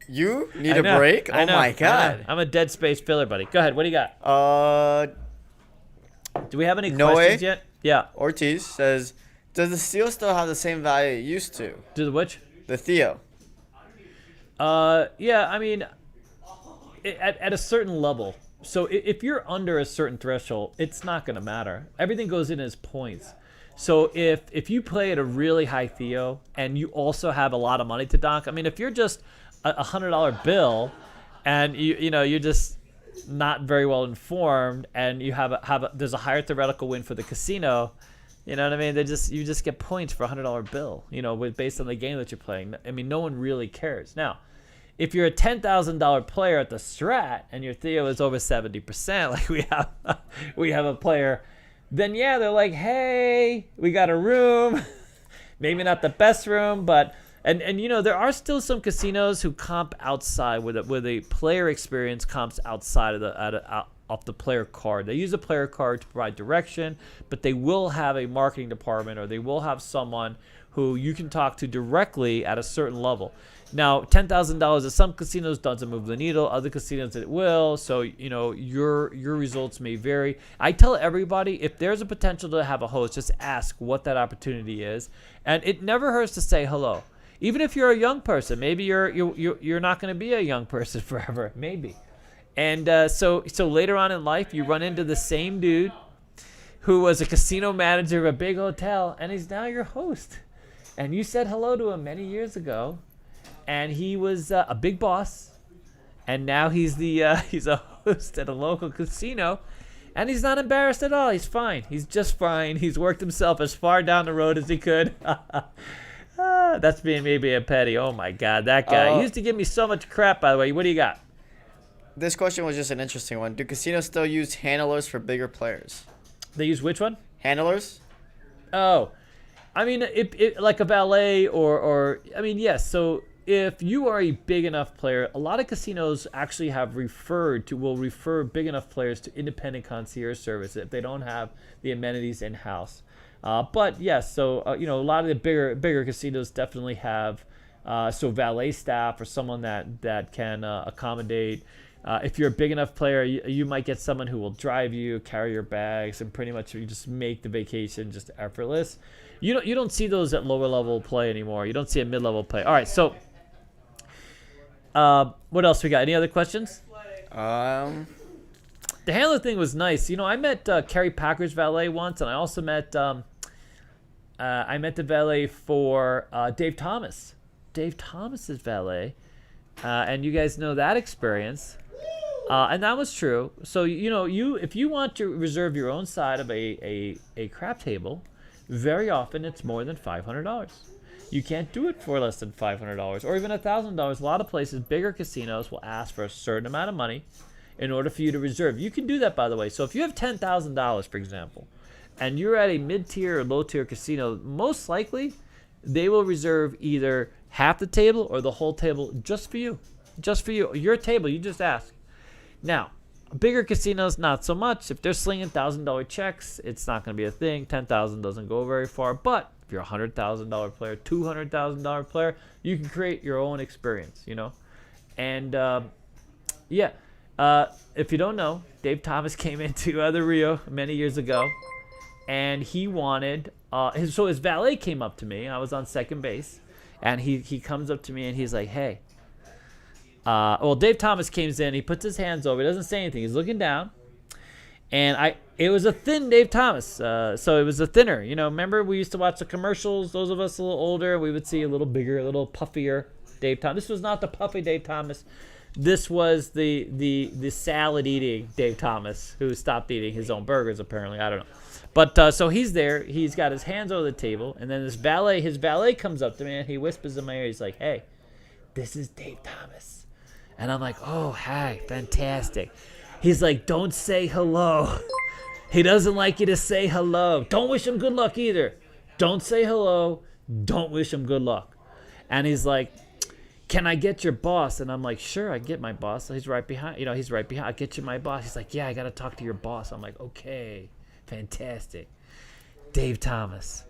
You need a break? Oh my god! I'm a dead space filler, buddy. Go ahead. What do you got? Do we have any questions yet? Yeah. Ortiz says, "Does the Theo still have the same value it used to?" Do the which? The Theo. Yeah. I mean, at a certain level. So if you're under a certain threshold, it's not going to matter. Everything goes in as points. So if you play at a really high Theo and you also have a lot of money to donk, I mean, if you're just a $100 bill and you're just not very well informed and you there's a higher theoretical win for the casino, you know what I mean? You just get points for a $100 bill, based on the game that you're playing. I mean, no one really cares. Now, if you're a $10,000 player at the Strat and your Theo is over 70%, like we have a player, then yeah, they're like, hey, we got a room. Maybe not the best room, but and there are still some casinos who comp outside where the player experience comps outside of the player card. They use a player card to provide direction, but they will have a marketing department, or they will have someone who you can talk to directly at a certain level. Now, $10,000 at some casinos doesn't move the needle. Other casinos it will. So, your results may vary. I tell everybody, if there's a potential to have a host, just ask what that opportunity is. And it never hurts to say hello. Even if you're a young person, maybe you're not going to be a young person forever. Maybe. And so later on in life, you run into the same dude who was a casino manager of a big hotel, and he's now your host. And you said hello to him many years ago. And he was a big boss, and now he's he's a host at a local casino, and he's not embarrassed at all. He's fine. He's just fine. He's worked himself as far down the road as he could. That's being maybe a petty. Oh my God, that guy. He used to give me so much crap. By the way, what do you got? This question was just an interesting one. Do casinos still use handlers for bigger players? They use which one? Handlers. Oh, I mean, it like a valet or I mean, yes. So if you are a big enough player, a lot of casinos actually will refer big enough players to independent concierge service if they don't have the amenities in house. But yes, so a lot of the bigger casinos definitely have valet staff or someone that can accommodate. If you're a big enough player, you might get someone who will drive you, carry your bags, and pretty much you just make the vacation just effortless. You don't see those at lower level play anymore. You don't see a mid level play. All right, so what else we got? Any other questions? The handler thing was nice. I met Kerry Packer's valet once, and I also met the valet for Dave Thomas. Dave Thomas's valet, and you guys know that experience. And that was true. So if you want to reserve your own side of a crap table, very often it's more than $500. You can't do it for less than $500 or even $1,000. A lot of places, bigger casinos, will ask for a certain amount of money in order for you to reserve. You can do that, by the way. So if you have $10,000, for example, and you're at a mid-tier or low-tier casino, most likely they will reserve either half the table or the whole table just for you. Just for you. Your table, you just ask. Now, bigger casinos, not so much. If they're slinging $1,000 checks, it's not going to be a thing. $10,000 doesn't go very far. But if you're a $100,000 player, $200,000 player, you can create your own experience, And, if you don't know, Dave Thomas came into the Rio many years ago, and he wanted his valet came up to me. I was on second base, and he comes up to me, and he's like, hey. Dave Thomas comes in. He puts his hands over. He doesn't say anything. He's looking down, and it was a thin Dave Thomas. So it was a thinner. Remember we used to watch the commercials. Those of us a little older, we would see a little bigger, a little puffier Dave Thomas. This was not the puffy Dave Thomas. This was the salad eating Dave Thomas who stopped eating his own burgers. Apparently, I don't know. But so he's there. He's got his hands over the table, and then his valet comes up to me, and he whispers in my ear. He's like, "Hey, this is Dave Thomas." And I'm like, oh, hi, fantastic. He's like, don't say hello. He doesn't like you to say hello. Don't wish him good luck either. Don't say hello. Don't wish him good luck. And he's like, can I get your boss? And I'm like, sure, I can get my boss. He's right behind. He's right behind. I'll get you my boss. He's like, yeah, I got to talk to your boss. I'm like, okay, fantastic. Dave Thomas.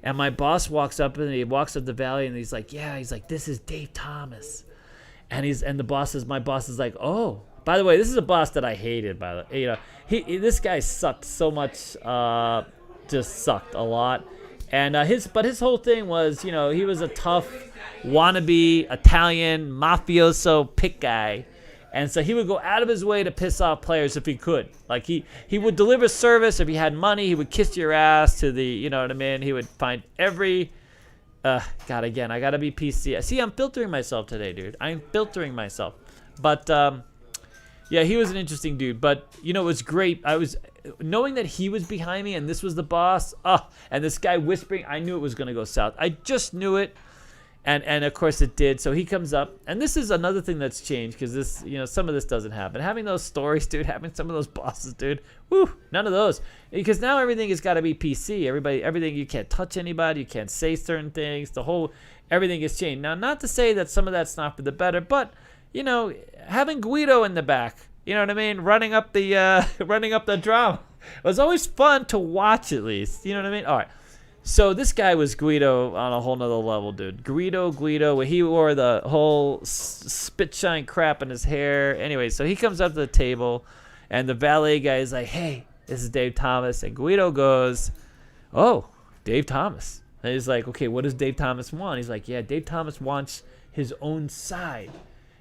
And my boss walks up, and he walks up the valley, and he's like, yeah. He's like, this is Dave Thomas. And my boss is like, oh, by the way, this is a boss that I hated. By the way, this guy sucked so much, just sucked a lot. And his whole thing was, he was a tough wannabe Italian mafioso pick guy, and so he would go out of his way to piss off players if he could. Like he would deliver service if he had money. He would kiss your ass to the, you know what I mean. He would find every. God, again, I gotta be PC. See, I'm filtering myself today, dude. I'm filtering myself. But, yeah, he was an interesting dude. But, it was great. I was, knowing that he was behind me and this was the boss, and this guy whispering, I knew it was gonna go south. I just knew it. And of course it did. So he comes up, and this is another thing that's changed, because this, some of this doesn't happen. Having those stories, dude, having some of those bosses, dude, woo, none of those. Because now everything has got to be PC. Everything, you can't touch anybody, you can't say certain things. Everything has changed. Now, not to say that some of that's not for the better, but having Guido in the back, you know what I mean, running up the drum was always fun to watch, at least. You know what I mean? All right. So this guy was Guido on a whole nother level, dude. Guido, where he wore the whole spit shine crap in his hair. Anyway, so he comes up to the table, and the valet guy is like, hey, this is Dave Thomas. And Guido goes, oh, Dave Thomas. And he's like, okay, what does Dave Thomas want? He's like, yeah, Dave Thomas wants his own side.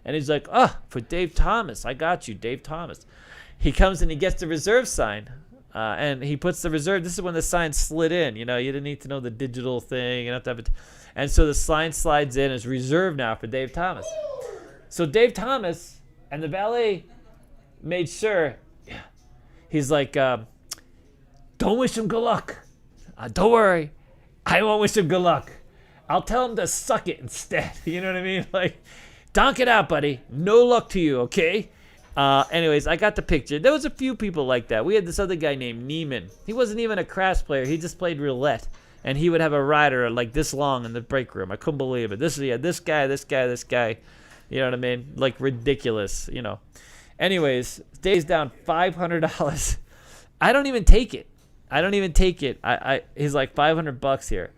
And he's like, for Dave Thomas, I got you, Dave Thomas. He comes and he gets the reserve sign. And he puts the reserve. This is when the sign slid in. You didn't need to know the digital thing. You have to have it. And so the sign slides in. It's reserved now for Dave Thomas. So Dave Thomas and the valet made sure. He's like, don't wish him good luck. Don't worry. I won't wish him good luck. I'll tell him to suck it instead. You know what I mean? Like, donk it out, buddy. No luck to you, okay? Anyways, I got the picture. There was a few people like that. We had this other guy named Neiman. He wasn't even a craps player. He just played roulette. and he would have a rider like this long in the break room. I couldn't believe it. This guy. You know what I mean? Like ridiculous, you know. Anyways, Dave's down $500. I don't even take it. He's like $500 here.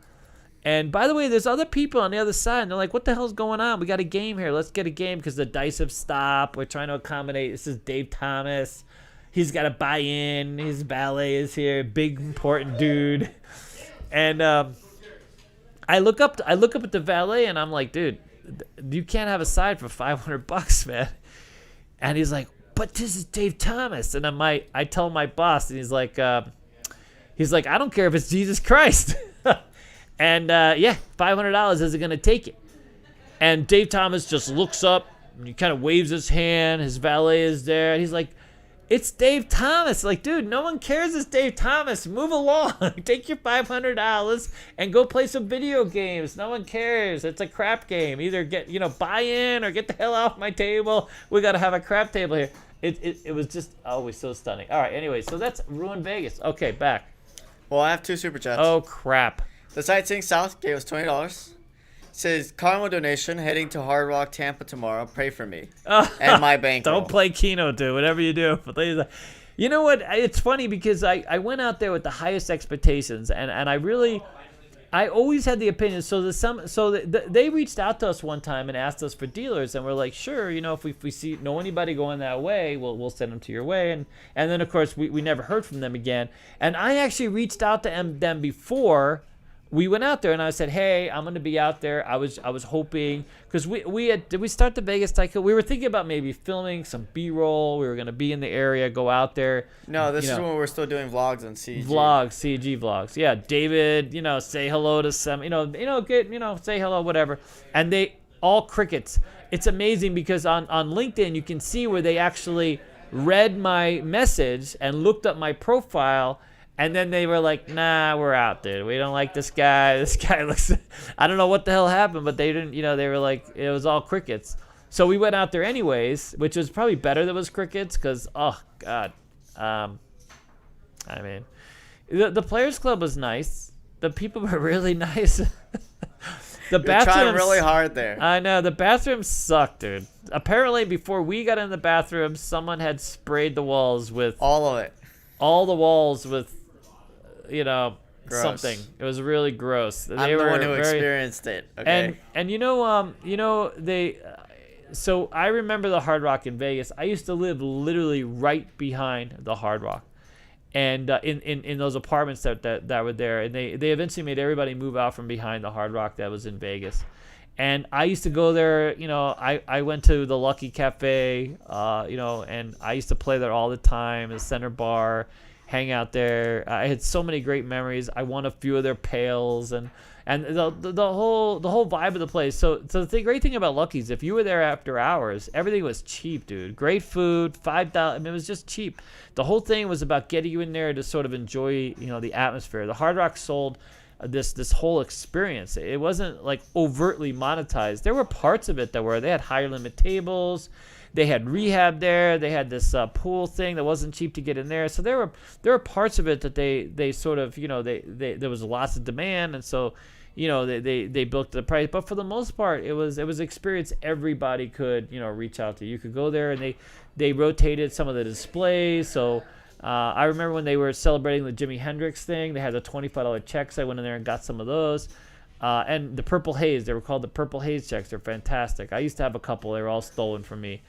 And by the way, there's other people on the other side. And they're like, what the hell's going on? We got a game here. Let's get a game because the dice have stopped. We're trying to accommodate. This is Dave Thomas. He's got to buy in. His valet is here. Big, important dude. And I look up at the valet, and I'm like, dude, you can't have a side for $500, man. And he's like, but this is Dave Thomas. And I tell my boss, and he's like, I don't care if it's Jesus Christ. And yeah, $500 isn't gonna take it. And Dave Thomas just looks up and he kind of waves his hand. His valet is there, and he's like, "It's Dave Thomas." Like, dude, no one cares. It's Dave Thomas. Move along. Take your $500 and go play some video games. No one cares. It's a crap game. Either buy in or get the hell off my table. We gotta have a crap table here. It was just always so stunning. All right, anyway, so that's Ruined Vegas. Okay, back. Well, I have 2 super chats. Oh crap. The Sightseeing South gave us $20. Says, Carnival donation, heading to Hard Rock, Tampa tomorrow. Pray for me. And my bankroll. Don't play Keno, dude. Whatever you do. You know what? It's funny because I went out there with the highest expectations, and I always had the opinion. So they reached out to us one time and asked us for dealers, and we're like, sure, if we know anybody going that way, we'll send them to your way. And then of course we never heard from them again. And I actually reached out to them before we went out there, and I said, hey, I'm going to be out there. I was hoping, because did we start the Vegas Tycoon? We were thinking about maybe filming some B-roll. We were going to be in the area, go out there. No, this is when we're still doing vlogs on CEG. CEG vlogs. Yeah, David, say hello to some, say hello, whatever. And they all crickets. It's amazing because on LinkedIn, you can see where they actually read my message and looked up my profile. And then they were like, nah, we're out, dude. We don't like this guy. This guy looks... I don't know what the hell happened, but they didn't, they were like, it was all crickets. So we went out there anyways, which was probably better that it was crickets because, oh, God. I mean, the Players Club was nice. The people were really nice. The bathrooms... You're trying really hard there. I know. The bathrooms sucked, dude. Apparently, before we got in the bathroom, someone had sprayed the walls with... All of it. All the walls with... Gross. Something. It was really gross. I'm the one who experienced it. Okay. And they. So I remember the Hard Rock in Vegas. I used to live literally right behind the Hard Rock, and in those apartments that were there. And they eventually made everybody move out from behind the Hard Rock that was in Vegas. And I used to go there. I went to the Lucky Cafe. And I used to play there all the time. The Center Bar. Hang out there. I had so many great memories. I won a few of their pails and the whole vibe of the place. So the great thing about Lucky's, if you were there after hours, everything was cheap, dude. Great food, $5. I mean, it was just cheap. The whole thing was about getting you in there to sort of enjoy, the atmosphere. The Hard Rock sold this whole experience. It wasn't like overtly monetized. There were parts of it they had higher limit tables. They had rehab there. They had this pool thing that wasn't cheap to get in there. So there were parts of it that they sort of, there was lots of demand, and so, they built the price. But for the most part, it was experience everybody could, reach out to. You could go there, and they rotated some of the displays. So I remember when they were celebrating the Jimi Hendrix thing, they had the $25 checks. I went in there and got some of those. And the Purple Haze, they were called the Purple Haze checks. They're fantastic. I used to have a couple. They were all stolen from me.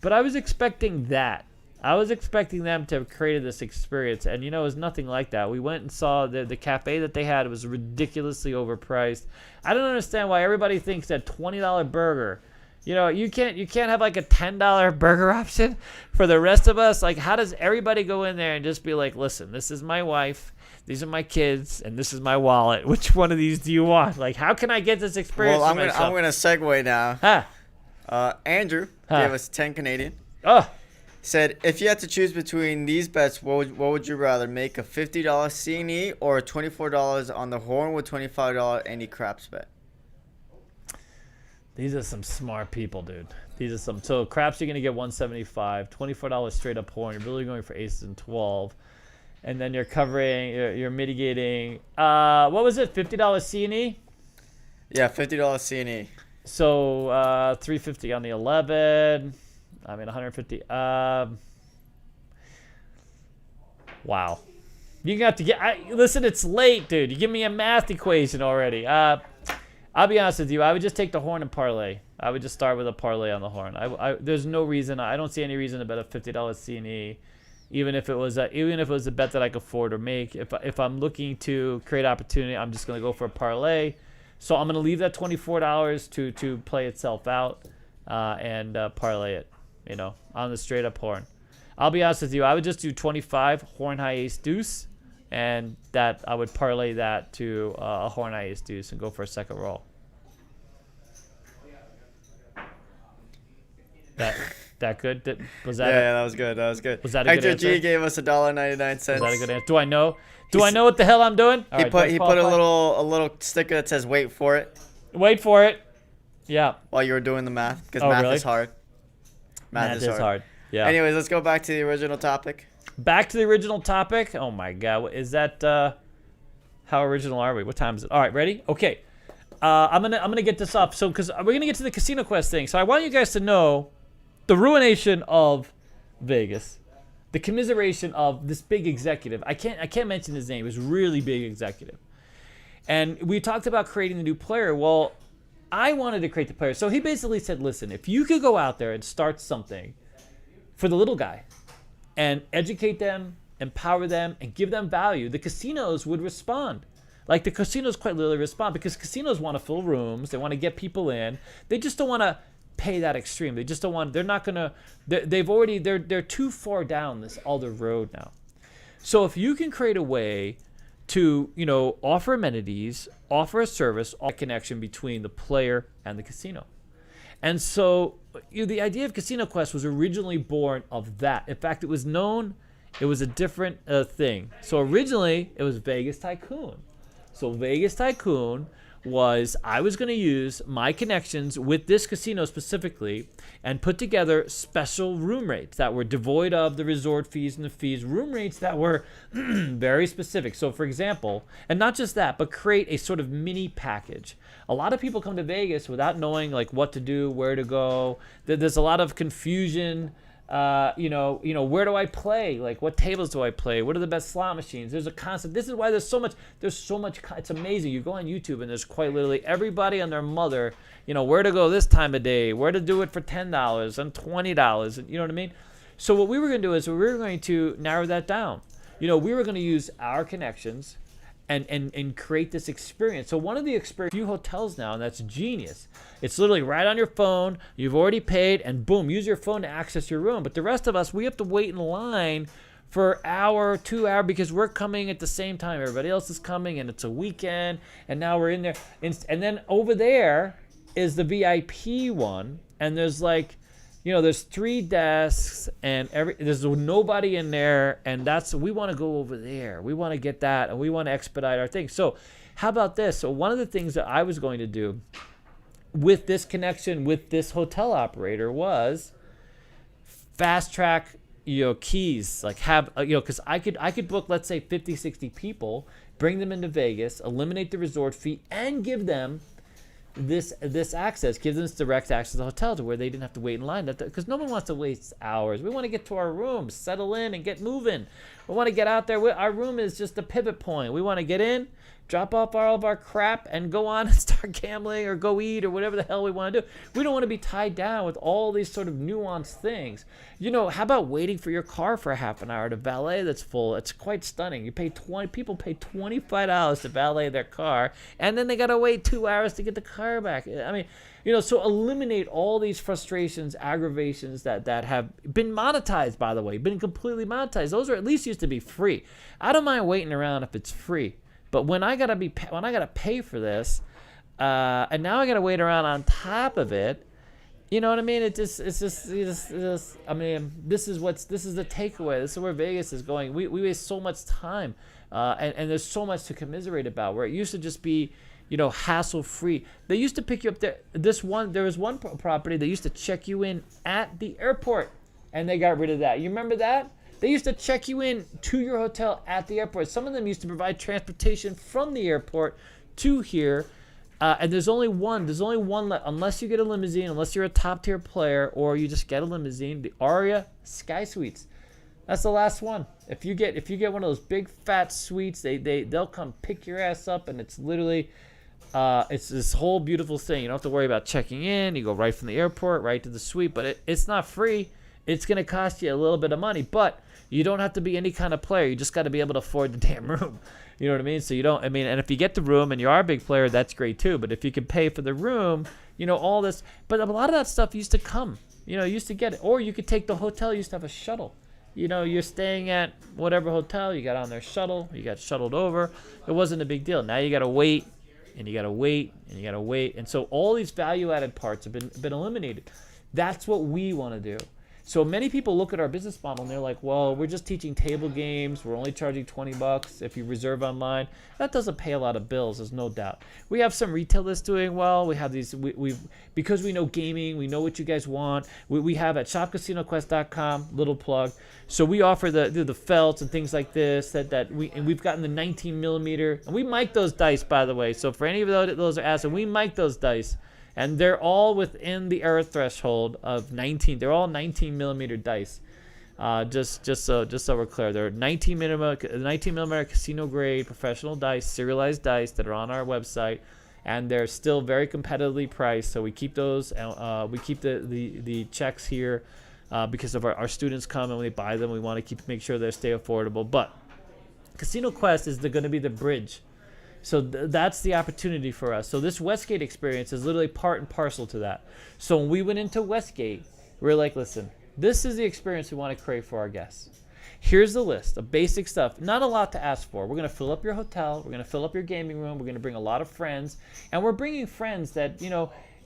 But I was expecting that. I was expecting them to have created this experience. And, it was nothing like that. We went and saw the cafe that they had. It was ridiculously overpriced. I don't understand why everybody thinks that $20 burger. You can't have like a $10 burger option for the rest of us. Like, how does everybody go in there and just be like, listen, this is my wife. These are my kids, and this is my wallet. Which one of these do you want? Like, how can I get this experience? Well, I'm gonna segue now. Andrew gave us 10 Canadian. Said, if you had to choose between these bets, what would you rather? Make a $50 C&E or $24 on the horn with $25 any craps bet? These are some smart people, dude. So craps you're gonna get $175, $24 straight up horn. You're really going for aces and 12. and then you're covering, you're mitigating. What was it? $50 C&E. Yeah, $50 C&E. So $350 on the 11. I mean 150. Wow. You're gonna have to get. Listen, it's late, dude. You give me a math equation already. I'll be honest with you. I would just take the horn and parlay. I would just start with a parlay on the horn. There's no reason. I don't see any reason to bet a $50 C&E, even if it was a bet that I could afford or make. If I'm looking to create opportunity, I'm just gonna go for a parlay. So I'm gonna leave that $24 to play itself out, and parlay it, on the straight up horn. I'll be honest with you. I would just do 25 horn high ace deuce, and that I would parlay that to a horn high ace deuce and go for a second roll. That good? Was that? Yeah, that was good. That was good. Was that a good Hector answer? G gave us $1.99. Was that a good answer? Do I know? Do I know what the hell I'm doing? He put a little sticker that says "Wait for it." Wait for it. Yeah. While you were doing the math, because math really? is hard. Math is hard. Yeah. Anyways, let's go back to the original topic. Back to the original topic. Oh my God, is that? How original are we? What time is it? All right, ready? Okay. I'm gonna get this up. So because we're gonna get to the Casino Quest thing. So I want you guys to know the ruination of Vegas, the commiseration of this big executive. I can't mention his name. He was really big executive, and we talked about creating the new player. Well, I wanted to create the player. So he basically said, listen, if you could go out there and start something for the little guy and educate them, empower them, and give them value, the casinos would respond. Like the casinos quite literally respond, because casinos want to fill rooms. They want to get people in. They just don't want to pay that extreme. They just don't want, they're not going to, they're too far down this other road now. So if you can create a way to, offer amenities, offer a service, a connection between the player and the casino. And so the idea of Casino Quest was originally born of that. In fact, it was a different thing. So originally it was Vegas Tycoon. So Vegas Tycoon was, I was going to use my connections with this casino specifically and put together special room rates that were devoid of the resort fees and the fees, room rates that were very specific. So for example, and not just that, but create a sort of mini package. A lot of people come to Vegas without knowing like what to do, where to go. There's a lot of confusion. Where do I play? Like, what tables do I play? What are the best slot machines? There's a concept. This is why there's so much. It's amazing. You go on YouTube and there's quite literally everybody and their mother, where to go this time of day, where to do it for $10 and $20. You know what I mean? So what we were going to do is we were going to narrow that down. We were going to use our connections and create this experience. So one of the few hotels now, and that's genius. It's literally right on your phone. You've already paid, and boom, use your phone to access your room. But the rest of us, we have to wait in line for an hour, 2 hours, because we're coming at the same time. Everybody else is coming, and it's a weekend, and now we're in there. And then over there is the VIP one, and there's like, there's 3 desks and there's nobody in there, and we want to go over there. We want to get that, and we want to expedite our thing. So how about this? So one of the things that I was going to do with this connection with this hotel operator was fast track, keys, like have, because I could book, let's say 50, 60 people, bring them into Vegas, eliminate the resort fee, and give them this access, gives us direct access to the hotel to where they didn't have to wait in line, because no one wants to waste hours. We want to get to our rooms, settle in, and get moving. We want to get out there. Our room is just a pivot point. We want to get in, drop off all of our crap, and go on and start gambling or go eat or whatever the hell we want to do. We don't want to be tied down with all these sort of nuanced things. How about waiting for your car for a half an hour at a valet that's full? It's quite stunning. People pay $25 to valet their car, and then they got to wait 2 hours to get the car back. I mean, so eliminate all these frustrations, aggravations that have been monetized, by the way, been completely monetized. Those are at least used to be free. I don't mind waiting around if it's free. But when I gotta pay for this, and now I gotta wait around on top of it, you know what I mean? It's just I mean, this is the takeaway. This is where Vegas is going. We waste so much time, and there's so much to commiserate about. Where it used to just be, hassle free. They used to pick you up there. There was one property that used to check you in at the airport, and they got rid of that. You remember that? They used to check you in to your hotel at the airport. Some of them used to provide transportation from the airport to here. And there's only one unless you get a limousine, unless you're a top tier player or you just get a limousine. The Aria Sky Suites, that's the last one. If you get one of those big fat suites, they'll come pick your ass up, and it's literally it's this whole beautiful thing. You don't have to worry about checking in. You go right from the airport right to the suite, but it's not free. It's gonna cost you a little bit of money, but you don't have to be any kind of player. You just got to be able to afford the damn room. You know what I mean? So and if you get the room and you are a big player, that's great too. But if you can pay for the room, all this. But a lot of that stuff used to come. You used to get it. Or you could take the hotel. You used to have a shuttle. You're staying at whatever hotel. You got on their shuttle. You got shuttled over. It wasn't a big deal. Now you got to wait, and you got to wait, and you got to wait. And so all these value-added parts have been eliminated. That's what we want to do. So many people look at our business model and they're like, well, we're just teaching table games. We're only charging $20 if you reserve online. That doesn't pay a lot of bills, there's no doubt. We have some retail that's doing well. We have these, because we know gaming, we know what you guys want. We have at shopcasinoquest.com, little plug. So we offer the felts and things like this and we've gotten the 19 millimeter. And we mic those dice, by the way. So for any of those are asking, we mic those dice. And they're all within the error threshold of 19. They're all 19 millimeter dice. Just so we're clear, they're 19 millimeter casino grade professional dice, serialized dice that are on our website, and they're still very competitively priced. So we keep those. We keep the checks here because of our students come and when they buy them, we want to make sure they stay affordable. But Casino Quest is going to be the bridge. So that's the opportunity for us. So this Westgate experience is literally part and parcel to that. So when we went into Westgate, we were like, listen, this is the experience we want to create for our guests. Here's the list of basic stuff. Not a lot to ask for. We're going to fill up your hotel. We're going to fill up your gaming room. We're going to bring a lot of friends. And we're bringing friends that,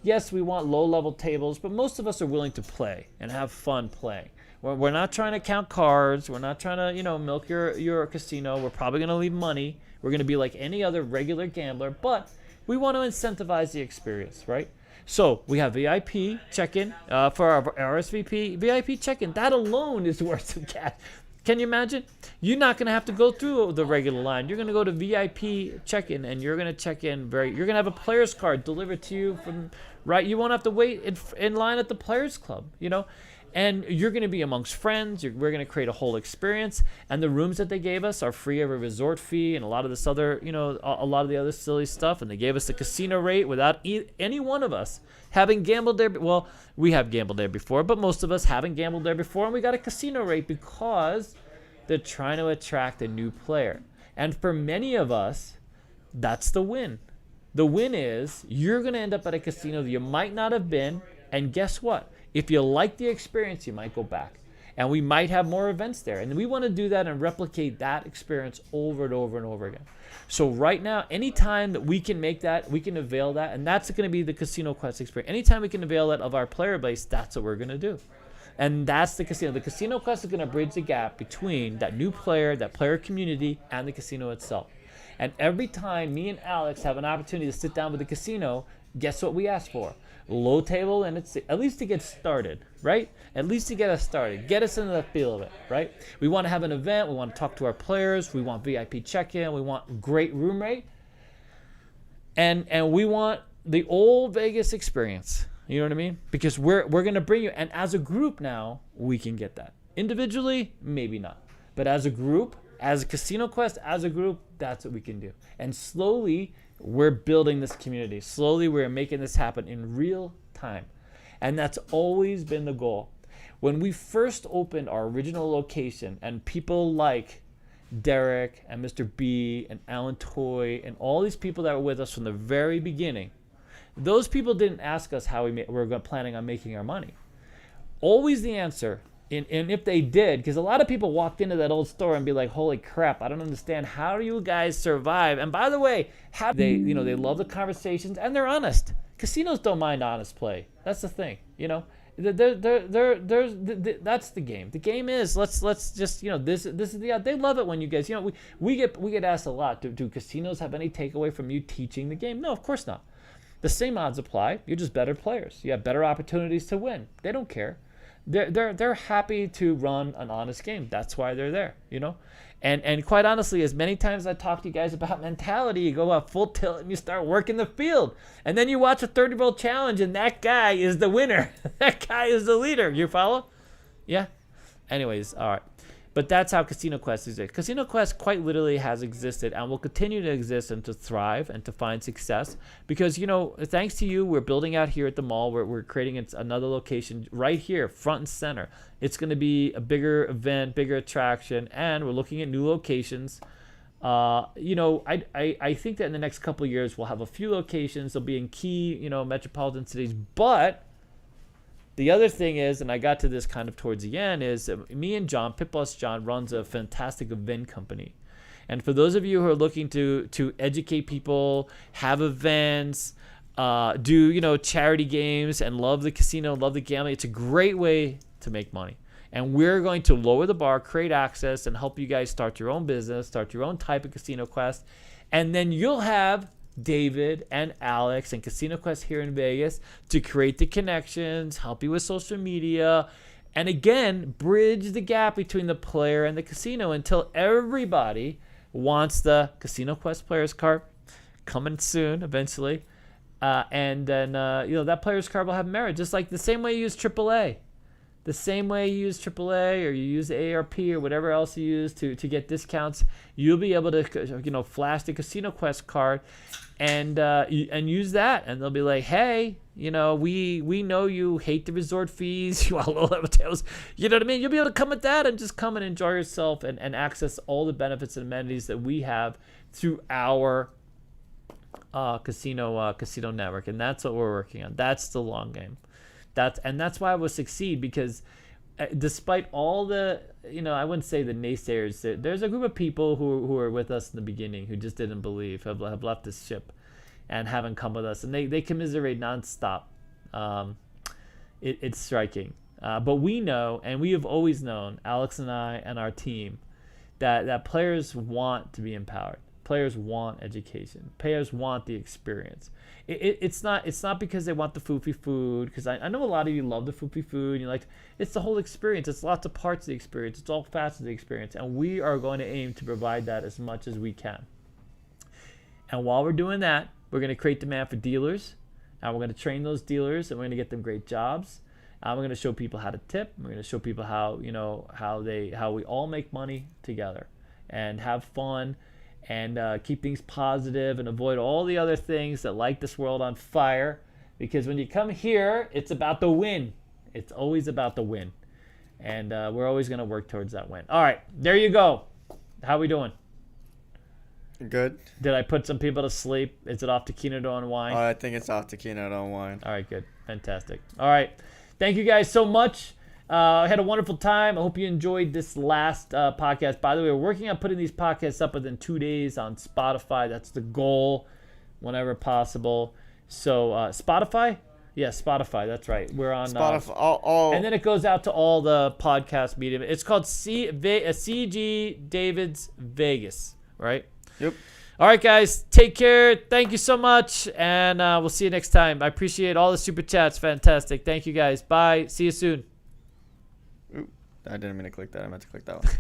yes, we want low-level tables, but most of us are willing to play and have fun playing. We're not trying to count cards. We're not trying to, milk your casino. We're probably going to leave money. We're going to be like any other regular gambler, but we want to incentivize the experience, right? So we have VIP check-in for our RSVP. VIP check-in, that alone is worth some cash. Can you imagine? You're not going to have to go through the regular line. You're going to go to VIP check-in, and you're going to check in you're going to have a player's card delivered to you from, right? You won't have to wait in line at the Players Club, And you're going to be amongst friends. We're going to create a whole experience. And the rooms that they gave us are free of a resort fee and a lot of this other, a lot of the other silly stuff. And they gave us the casino rate without any one of us having gambled there. Well, we have gambled there before, but most of us haven't gambled there before. And we got a casino rate because they're trying to attract a new player. And for many of us, that's the win. The win is you're going to end up at a casino that you might not have been. And guess what? If you like the experience, you might go back. And we might have more events there. And we want to do that and replicate that experience over and over and over again. So right now, anytime that we can make that, we can avail that. And that's going to be the Casino Quest experience. Anytime we can avail that of our player base, that's what we're going to do. And that's the casino. The Casino Quest is going to bridge the gap between that new player, that player community, and the casino itself. And every time me and Alex have an opportunity to sit down with the casino, guess what we ask for? Low table, and it's at least to get started, right? At least to get us started, get us into the feel of it, right? We want to have an event, we want to talk to our players, we want VIP check-in, we want great room rate, and we want the old Vegas experience. You know what I mean? Because we're going to bring you, and as a group now, we can get that. Individually, maybe not, but as a group, as a Casino Quest, as a group, that's what we can do. And slowly, we're building this community. Slowly, we're making this happen in real time. And that's always been the goal. When we first opened our original location, and people like Derek and Mr. B and Alan Toy and all these people that were with us from the very beginning, those people didn't ask us how we're planning on making our money. Always the answer, and if they did, because a lot of people walked into that old store and be like, holy crap, I don't understand, how do you guys survive? And by the way, they love the conversations and they're honest. Casinos don't mind honest play. That's the thing, that's the game. The game is let's just this is they love it when you guys we get asked a lot, do casinos have any takeaway from you teaching the game? No, of course not. The same odds apply. You're just better players. You have better opportunities to win. They don't care. they're happy to run an honest game. That's why they're there, you know. And quite honestly, as many times I talk to you guys about mentality, you go out full tilt and you start working the field. And then you watch a 30-year-old challenge and that guy is the winner. That guy is the leader. You follow? Yeah? Anyways, all right. But that's how Casino Quest exists. Casino Quest quite literally has existed and will continue to exist and to thrive and to find success. Because, you know, thanks to you, we're building out here at the mall. We're creating another location right here, front and center. It's going to be a bigger event, bigger attraction, and we're looking at new locations. You know, I think that in the next couple of years, we'll have a few locations. They'll be in key, you know, metropolitan cities. But the other thing is, and I got to this kind of towards the end, is me and John, Pitboss John, runs a fantastic event company. And for those of you who are looking to educate people, have events, do, you know, charity games, and love the casino, love the gambling, it's a great way to make money. And we're going to lower the bar, create access, and help you guys start your own business, start your own type of Casino Quest. And then you'll have David and Alex and Casino Quest here in Vegas to create the connections, help you with social media, and again, bridge the gap between the player and the casino until everybody wants the Casino Quest player's card, coming soon eventually. And then, you know, that player's card will have merit, just like the same way you use AAA. The same way you use AAA or you use ARP or whatever else you use to get discounts, you'll be able to, you know, flash the Casino Quest card and use that. And they'll be like, hey, you know, we know you hate the resort fees, you want low-level hotels. You know what I mean? You'll be able to come with that and just come and enjoy yourself and access all the benefits and amenities that we have through our casino network. And that's what we're working on. That's the long game. That's why I will succeed, because despite all the, you know, I wouldn't say the naysayers, there's a group of people who are with us in the beginning who just didn't believe, have left this ship and haven't come with us, and they commiserate nonstop. It's striking. But we know, and we have always known, Alex and I and our team, that players want to be empowered. Players want education. Players want the experience. It's not because they want the foofy food, because I know a lot of you love the foofy food. You're like, it's the whole experience. It's lots of parts of the experience. It's all facets of the experience. And we are going to aim to provide that as much as we can. And while we're doing that, we're going to create demand for dealers. And we're going to train those dealers, and we're going to get them great jobs. We're going to show people how to tip. We're going to show people how we all make money together and have fun. And keep things positive and avoid all the other things that light this world on fire. Because when you come here, it's about the win. It's always about the win. And we're always going to work towards that win. All right, there you go. How we doing? Good. Did I put some people to sleep? Is it off to Keno to unwind? I think it's off to Keno to unwind. All right, good. Fantastic. All right. Thank you guys so much. I had a wonderful time. I hope you enjoyed this last podcast. By the way, we're working on putting these podcasts up within 2 days on Spotify. That's the goal, whenever possible. So Spotify? Yeah, Spotify. That's right. We're on Spotify. And then it goes out to all the podcast media. It's called CEG David's Vegas, right? Yep. All right, guys. Take care. Thank you so much. And we'll see you next time. I appreciate all the super chats. Fantastic. Thank you, guys. Bye. See you soon. I didn't mean to click that. I meant to click that one.